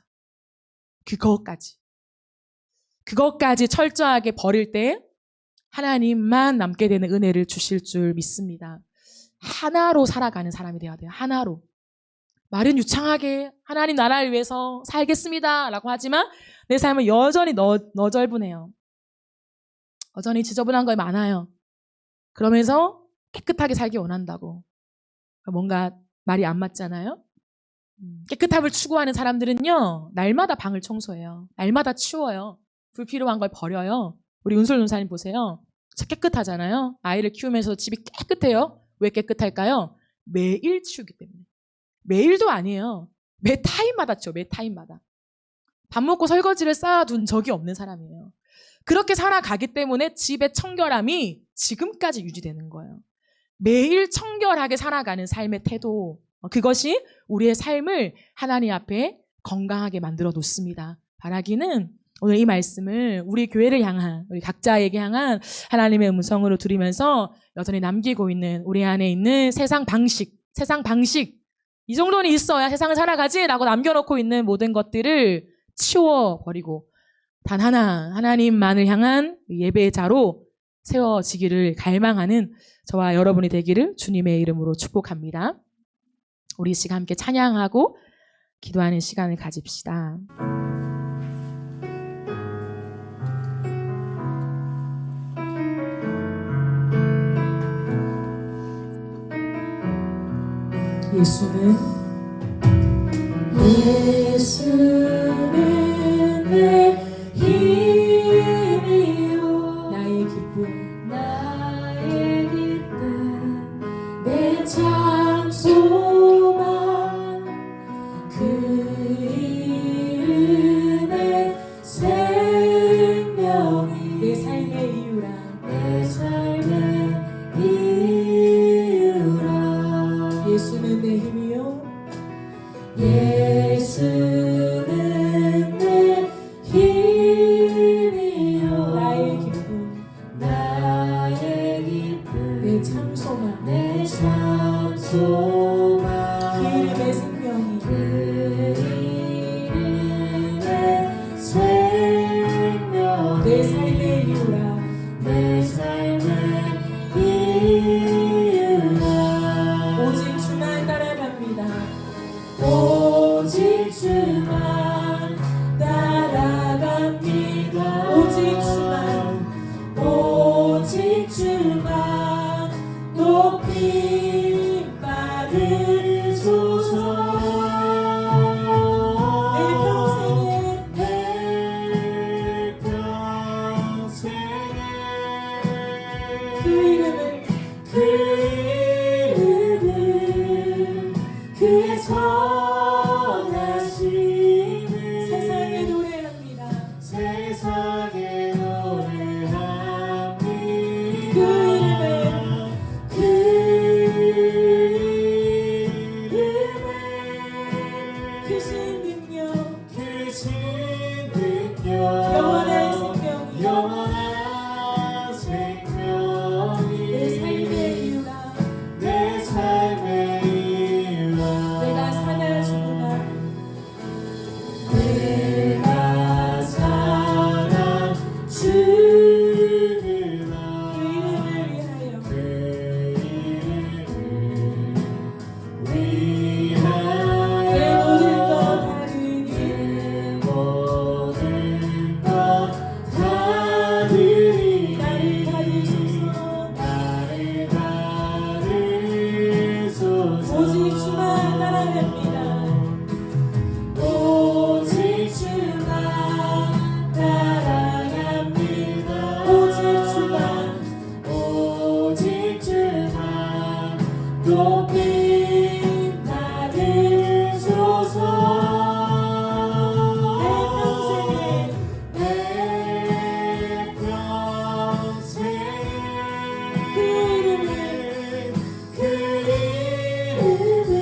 S2: 그것까지 철저하게 버릴 때 하나님만 남게 되는 은혜를 주실 줄 믿습니다. 하나로 살아가는 사람이 되어야 돼요. 하나로. 말은 유창하게 하나님 나라를 위해서 살겠습니다 라고 하지만 내 삶은 여전히 너절분해요. 여전히 지저분한 거 많아요. 그러면서 깨끗하게 살기 원한다고. 뭔가 말이 안 맞잖아요. 깨끗함을 추구하는 사람들은요, 날마다 방을 청소해요. 날마다 치워요. 불필요한 걸 버려요. 우리 은솔 눈사님 보세요. 진짜 깨끗하잖아요. 아이를 키우면서 집이 깨끗해요. 왜 깨끗할까요? 매일 치우기 때문에. 매일도 아니에요. 매 타임마다 치워. 매 타임마다. 밥 먹고 설거지를 쌓아둔 적이 없는 사람이에요. 그렇게 살아가기 때문에 집의 청결함이 지금까지 유지되는 거예요. 매일 청결하게 살아가는 삶의 태도, 그것이 우리의 삶을 하나님 앞에 건강하게 만들어 놓습니다. 바라기는 오늘 이 말씀을 우리 교회를 향한, 우리 각자에게 향한 하나님의 음성으로 들으면서 여전히 남기고 있는 우리 안에 있는 세상 방식, 이 정도는 있어야 세상을 살아가지라고 남겨놓고 있는 모든 것들을 치워버리고 단 하나님만을 향한 예배자로 세워지기를 갈망하는 저와 여러분이 되기를 주님의 이름으로 축복합니다. 우리 이 시간 함께 찬양하고 기도하는 시간을 가집시다. 예수는 내 힘이요 나의 기쁨 내 참 소망 그 이름의 생명이 내 삶의 이유라 예수는 내 힘이요 예수는 내 힘이요 나의 기쁨 내 참 소망 그 이름의 생명이 내 삶의 이유라 오직 주만 따라갑니다. 오직 주만 따라갑니다. 오직 주만 높이 받으소서. 내 평생에 그 이름을
S3: 그의 선하심을
S2: 세상에 노래합니다.
S3: 세상에 노래합니다.
S2: 그 이름에
S3: 그 이름에
S2: 크신 능력
S3: 크신 능력
S2: 영원한 생명이
S3: 영원한 생명이
S2: 내 삶의 이유라
S3: 내 삶의 이유라
S2: 내가 사냐 죽으나
S3: 내가 살아 죽으나
S2: 그 이름을 위하여
S3: 그 이름을 위하여
S2: 내 모든 것 다르니
S3: 내 모든 것 다르니
S2: 나를 받으소서
S3: 나를 받으소서
S2: 오직 주만 따라갑니다.
S3: 오직 주만 따라갑니다.
S2: 오직 주만
S3: 오직 주만 높이 받으소서 내 평생에
S2: 그 이름을
S3: 그 이름은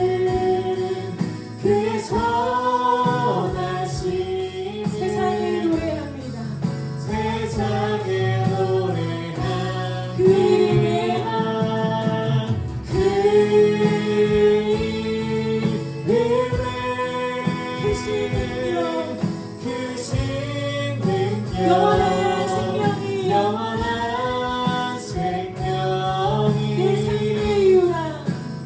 S3: 그의 선하심
S2: 세상에 노래합니다.
S3: 세상에 노래합니다.
S2: 그 이름에
S3: 그 이름에
S2: 크신 능력
S3: 크신 능력
S2: 영원한 생명이
S3: 영원한 생명이
S2: 내 삶의 이유라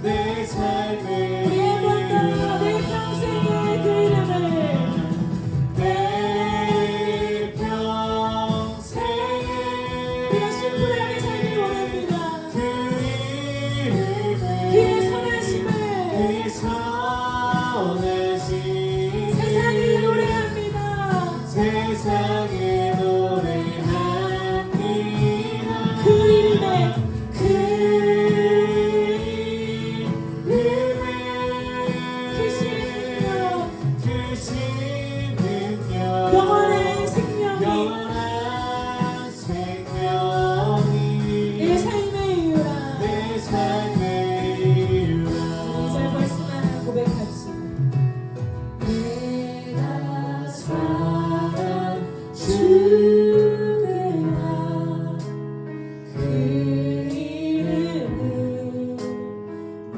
S3: 내 삶의
S2: 우리 한번 더 내 평생의 그 이름을
S3: 내 평생에
S2: 우리가 심플하게 살길 원합니다.
S3: 그 이름을
S2: 그의 선하심을
S3: 그의 선하심
S2: 세상이 노래합니다.
S3: 세상에 노래합니다.
S2: 그 이름에
S3: 그 이름에
S2: 크신 능력
S3: 크신 능력
S2: 영원한 생명이
S3: 영원한 생명이
S2: 내 삶의 이유라
S3: 내 삶의 이유라
S2: 이절 말씀만 고백합시다.
S3: 내가 살아 죽으나 그 이름을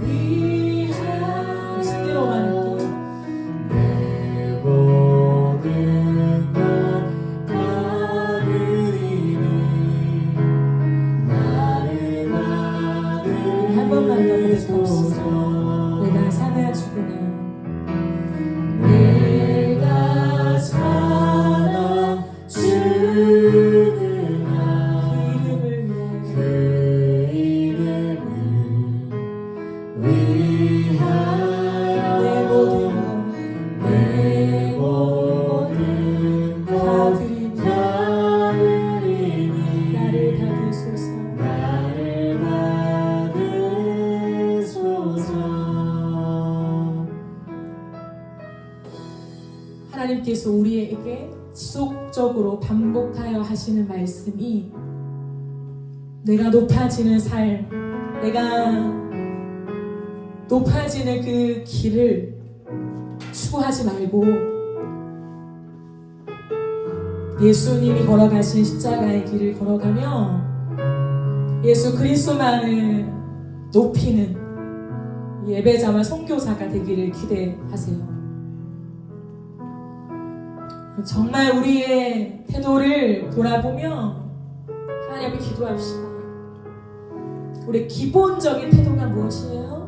S3: 위하여
S2: 신대로만 할게요.
S3: 내 모든 것 다르리니 나를
S2: 한 번만 더
S3: 받으소서
S2: 내가 사냐 죽으나
S3: 내가 살아 죽으나
S2: 그 이름을
S3: 그
S2: 위하여
S3: 이름을 위하여
S2: 내 모든
S3: 내 모든 것
S2: 것다
S3: 다르리니
S2: 나를 받으소서.
S3: 나를 받으소서
S2: 하나님께서 우리에게 지속적으로 반복하여 하시는 말씀이 내가 높아지는 삶, 내가 높아지는 그 길을 추구하지 말고 예수님이 걸어가신 십자가의 길을 걸어가며 예수 그리스도만을 높이는 예배자와 선교사가 되기를 기대하세요. 정말 우리의 태도를 돌아보며 하나님 앞에 기도합시다. 우리의 기본적인 태도가 무엇이에요?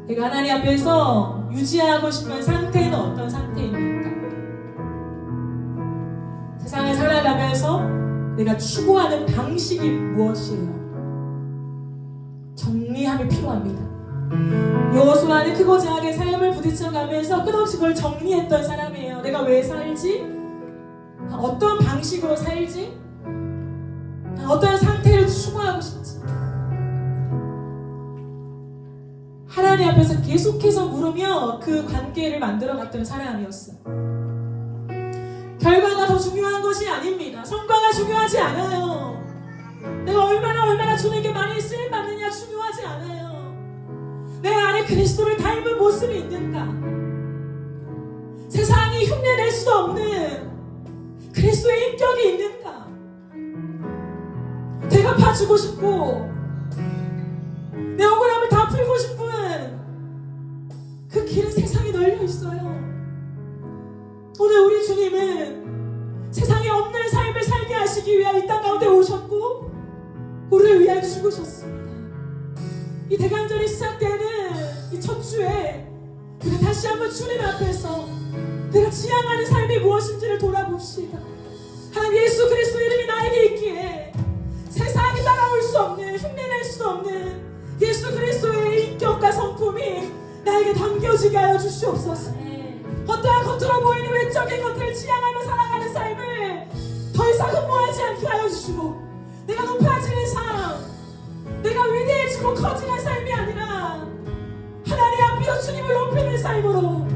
S2: 내가 하나님 앞에서 유지하고 싶은 상태는 어떤 상태입니까? 세상을 살아가면서 내가 추구하는 방식이 무엇이에요? 정리함이 필요합니다. 여호수아는 크고 작게 삶을 부딪혀가면서 끝없이 그걸 정리했던 사람이에요. 내가 왜 살지? 어떤 방식으로 살지? 어떤 상태를 추구하고 싶지?
S4: 하나님 앞에서 계속해서 물으며 그 관계를 만들어갔던 사람이었어요. 결과가 더 중요한 것이 아닙니다. 성과가 중요하지 않아요. 내가 얼마나 주님께 많이 쓰임받느냐 중요하지 않아요. 내 안에 그리스도를 닮은 모습이 있는가, 세상이 흉내낼 수도 없는 그리스도의 인격이 있는가, 대갚아주고 싶고 내 억울함을 다 풀고 싶은 그 길은 세상에 널려 있어요. 오늘 우리 주님은 세상에 없는 삶을 살게 하시기 위해 이 땅 가운데 오셨고 우리를 위하여 죽으셨습니다. 이 대강절이 시작되는 이 첫 주에 우리 다시 한번 주님 앞에서 내가 지향하는 삶이 무엇인지를 돌아봅시다. 하나님 예수 그리스도 이름이 나에게 있기에 세상이 따라올 수 없는, 흉내낼 수 없는 예수 그리스도의 인격과 성품이 나에게 담겨지게 하여 주시옵소서. 어떠한 겉으로 보이는 외적인 것들을 지향하며 살아가는 삶을 더 이상 흠모하지 않게 하여 주시고, 내가 높아지는 삶, 내가 위대해지고 커지는 삶이 아니라 하나님 앞에서 주님을 높이는 삶으로,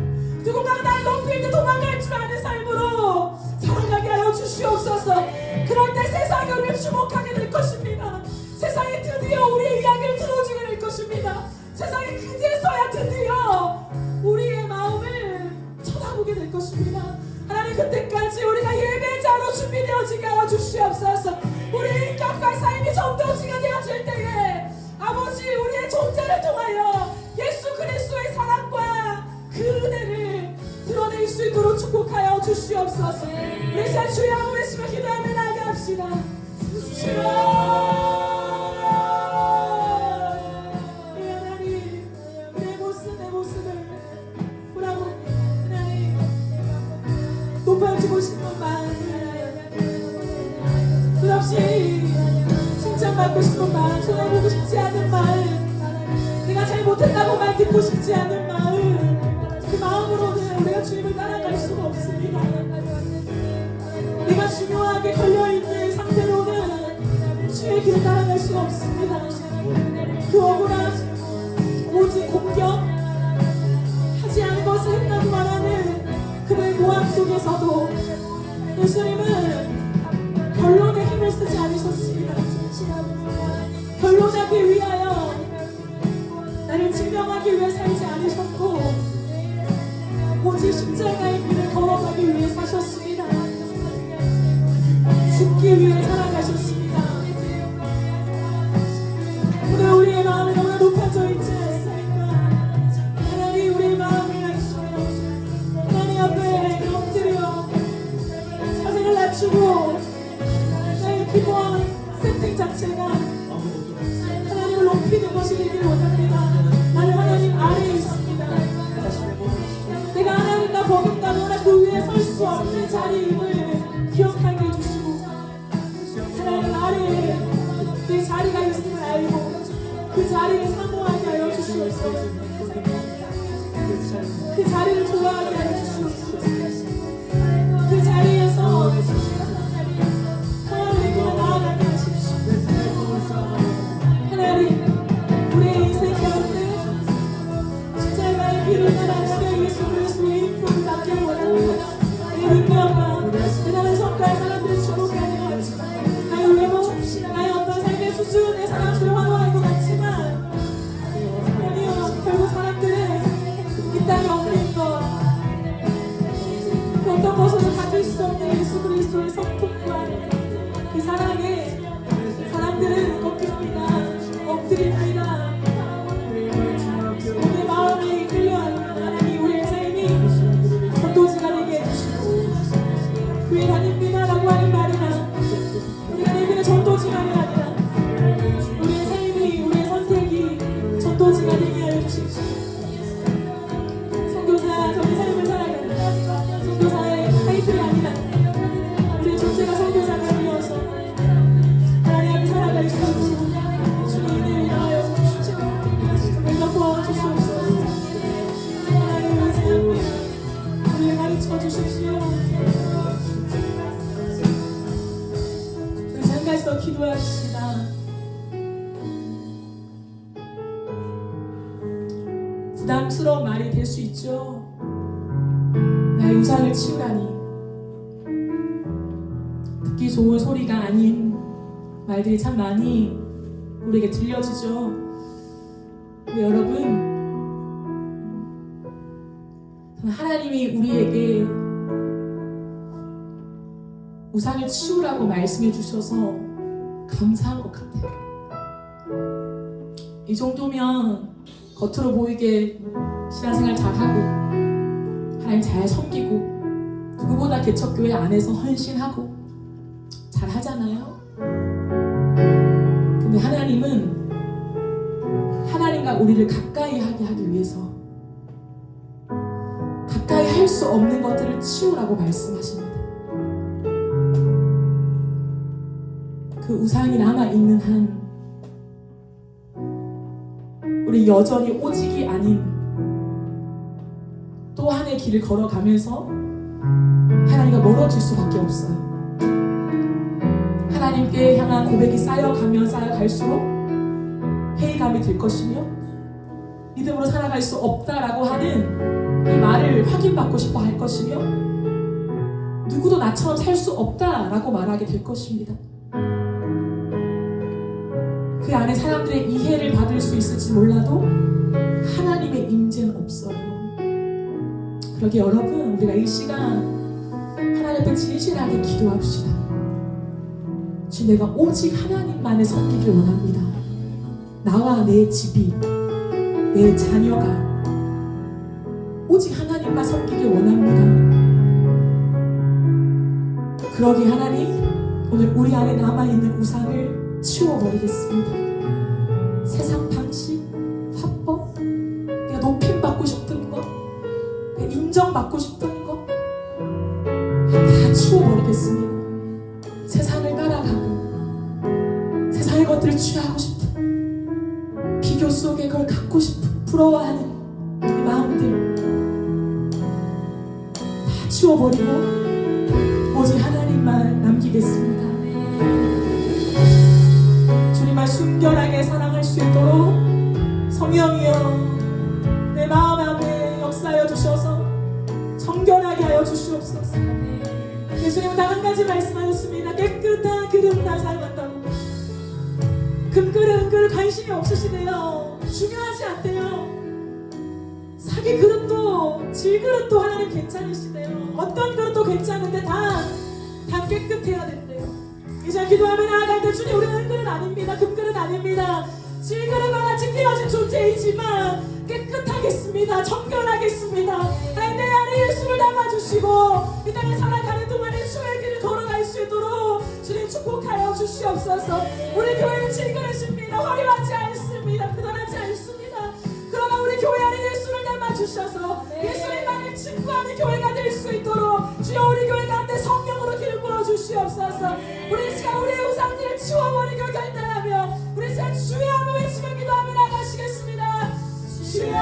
S4: 누군가가 나를 높일 때 도망갈 줄 아는 삶으로 살아가게 하여 주시옵소서. 그럴 때 세상이 우리를 주목하게 될 것입니다. 세상이 드디어 우리의 이야기를 들어주게 될 것입니다. 세상이 그제서야 드디어 우리의 마음을 쳐다보게 될 것입니다. 하나님 그때까지 우리가 예배자로 준비되어지게 하여 주시옵소서. 우리의 인격과 삶이 전도지가 되어질 때에 아버지 우리의 존재를 통하여 예수 그리스도의 사랑과 그 은혜를 드러낼 수 있도록 축복하여 주시옵소서. 우리 시간 주의 아버지시며 기도하며 나아갑시다. 주여 높아지고 싶은 마음, 끝없이 칭찬받고 싶은 마음, 손해보고 싶지 않은 마음, 내가 잘 못했다고 말 듣고 싶지 않은 마음, 그 마음으로는 우리가 주님을 따라갈 수가 없습니다. 내가 중요하게 걸려있는 상태로는 주의 길을 따라갈 수가 없습니다. 그 억울함, 오직 공격, 하지 않은 것을 했다고 말하는 그의 모함 속에서도 예수님은 결론에 힘을 쓰지 않으셨습니다. 결론하기 위하여, 나를 증명하기 위해 살지 않으셨고 오직 십자가의 길을 걸어가기 위해 사셨습니다. 죽기 위해 살아가셨습니다. 오늘 우리의 마음이 너무나 높아져 있지 않습니까? 하나님 우리의 마음을 하나님 앞에 엎드려 자세를 낮추고, 나의 기본 세팅 자체가 하나님을 높이는 것이 되길 원합니다. 나는 하나님 아래에 있습니다. 내가 하나님과 버금가거나 그 위에 설 수 없는 자리임을 기억하게 해주시고, 하나님 아래에 내 자리가 있음을 알고 그 자리를 사모하게 하여 주시옵소서. 그 자리를 좋아하게 하여 주시옵소서. 그 자리에서 하나님에게 나아가게 하십시오. 하나님 우리의 인생 가운데 십자가의 길을 따라가며 예수 그리스도의 인품을 받기를 원합니다. 내 능력과 대단한 성과의 사람들을 주목하는 것 같지만, 나의 외모, 나의 어떤 삶의 수준, 내 사람들을 환호하는 것 같지만, 아니요, 결국 사람들은 이 땅에 없는 것, 그 어떤 것으로 가질 수 없는 예수 그리스도의 성품과 그 사랑에 사람들은 엎드립니다. 우리의 마음이 끌려하는 하나님, 우리의 삶이 전도지가 되게 해주시고, 교회 다닙니다라고 하는 말이나 우리가 내미는 전도지만이 아니라 우리의 삶이, 우리의 선택이 전도지가 되게 하여 주십시오. 선교사, 저기 삶을 살아가는 선교사의 타이틀이 아니라 우리의 존재가 선교사가 되어서 하나님 앞에 살아갈 수 있는 주님의 인하여 주시옵소서. 우리가 도와주시옵소서. 하나님의 삶을 우리를 가르쳐 주십시오. 우리 잠깐 더 기도합시다. 부담스러운 말이 될 수 있죠. 나의 우상을 치우라니. 듣기 좋은 소리가 아닌 말들이 참 많이 우리에게 들려지죠. 근데 여러분, 하나님이 우리에게 우상을 치우라고 말씀해 주셔서 감사한 것 같아요. 이 정도면 겉으로 보이게 신앙생활 잘하고 하나님 잘 섬기고 누구보다 개척교회 안에서 헌신하고 잘하잖아요. 근데 하나님은 하나님과 우리를 가까이 하게 하기 위해서 가까이 할 수 없는 것들을 치우라고 말씀하십니다. 그 우상이 남아있는 한 우리 여전히 오직이 아닌 또 한의 길을 걸어가면서 하나님과 멀어질 수밖에 없어요. 하나님께 향한 고백이 쌓여가면 쌓여갈수록 회의감이 들 것이며 믿음으로 살아갈 수 없다라고 하는 이 말을 확인받고 싶어 할 것이며 누구도 나처럼 살 수 없다라고 말하게 될 것입니다. 그 안에 사람들의 이해를 받을 수 있을지 몰라도 하나님의 임재는 없어요. 그러기에 여러분, 우리가 이 시간 하나님 앞에 진실하게 기도합시다. 주님, 내가 오직 하나님만을 섬기길 원합니다. 나와 내 집이, 내 자녀가 오직 하나님만 섬기길 원합니다. 그러기에 하나님, 오늘 우리 안에 남아있는 우상을 치워버리겠습니다. 세상 방식, 화법, 내가 높임받고 싶은 것, 내가 인정받고 싶은 것 다 치워버리겠습니다. 세상을 따라가고 세상의 것들을 취하고 싶은, 비교 속에 그걸 갖고 싶은, 부러워하는 이 마음들 다 치워버리고 오직 하나님만 남기겠습니다. 주님만 순결하게 사랑할 수 있도록 성령이여 내 마음 안에 역사하여 주셔서 정결하게 하여 주시옵소서. 예수님은 단 한 가지 말씀하셨습니다. 깨끗한 그릇 다 사용한다고. 금그릇 관심이 없으시대요. 중요하지 않대요. 사기 그릇도 질그릇도 하나님 괜찮으시대요. 어떤 그릇도 괜찮은데 다 깨끗해야 된대요. 이제 기도하며 나아갈 때 주님, 우리는 은그릇 아닙니다. 금그릇 아닙니다. 질그릇과 같이 깨어진 존재이지만 깨끗하겠습니다. 정결하겠습니다. 하나님, 내 안에 예수를 담아주시고 이 땅에 살아가는 동안에 주의 길을 걸어갈 수 있도록 주님 축복하여 주시옵소서. 우리 교회는 질그릇입니다. 화려하지 않습니다. 부단하지 않습니다. 그러나 우리 교회 안에 예수를 담아주셔서 예수님만을 친구하는 교회가 될 수 있도록 주여, 우리 교회 가운데 성령으로 길 부어주시옵소서. 우리 시간 우리의 우상들을 치워버리고 결단하며 우리 시간 주여 한번 외치며 기도하며 나가시겠습니다. 주여,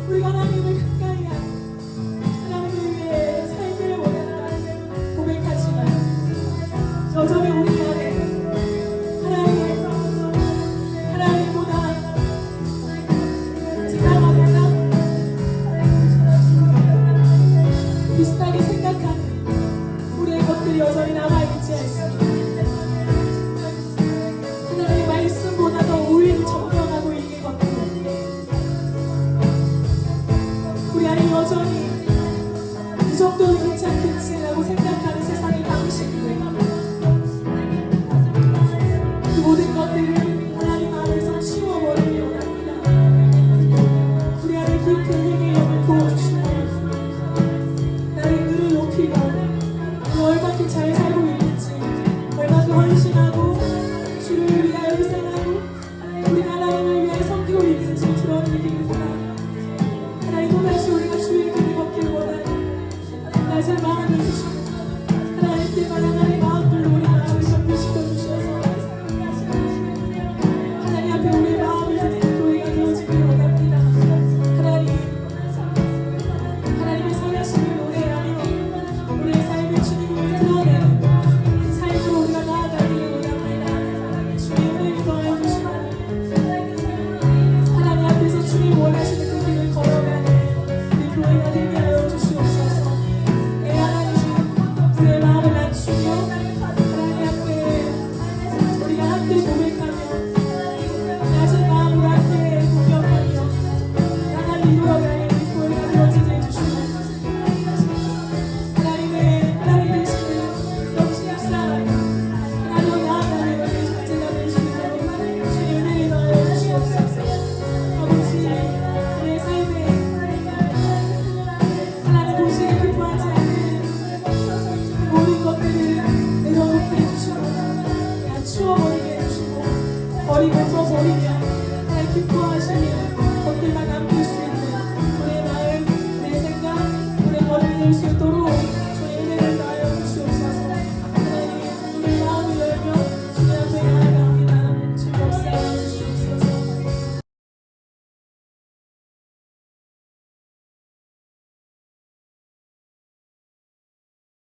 S4: 우리가 하나님을 가까이 하고 하나님을 위해 삶을 원한다는 고백하지만 여전히 우리 안에 하나님보다 사랑하거나 비슷하게 생각하는 우리의 것들이 여전히 남아있지 않습니다. 하나님의 말씀보다 더 우리를 점령하고 있는 것들, 우리 안에 여전히 이 정도는 괜찮겠지라고 생각하는 세상의 방식들, 그 모든 것들을 하나님 안에서 치워버리기 원합니다. 우리 안에 깊은 행의 영을 부어주시고 나의 의를 높이고 얼마큼 잘 살고 있는지
S3: 모든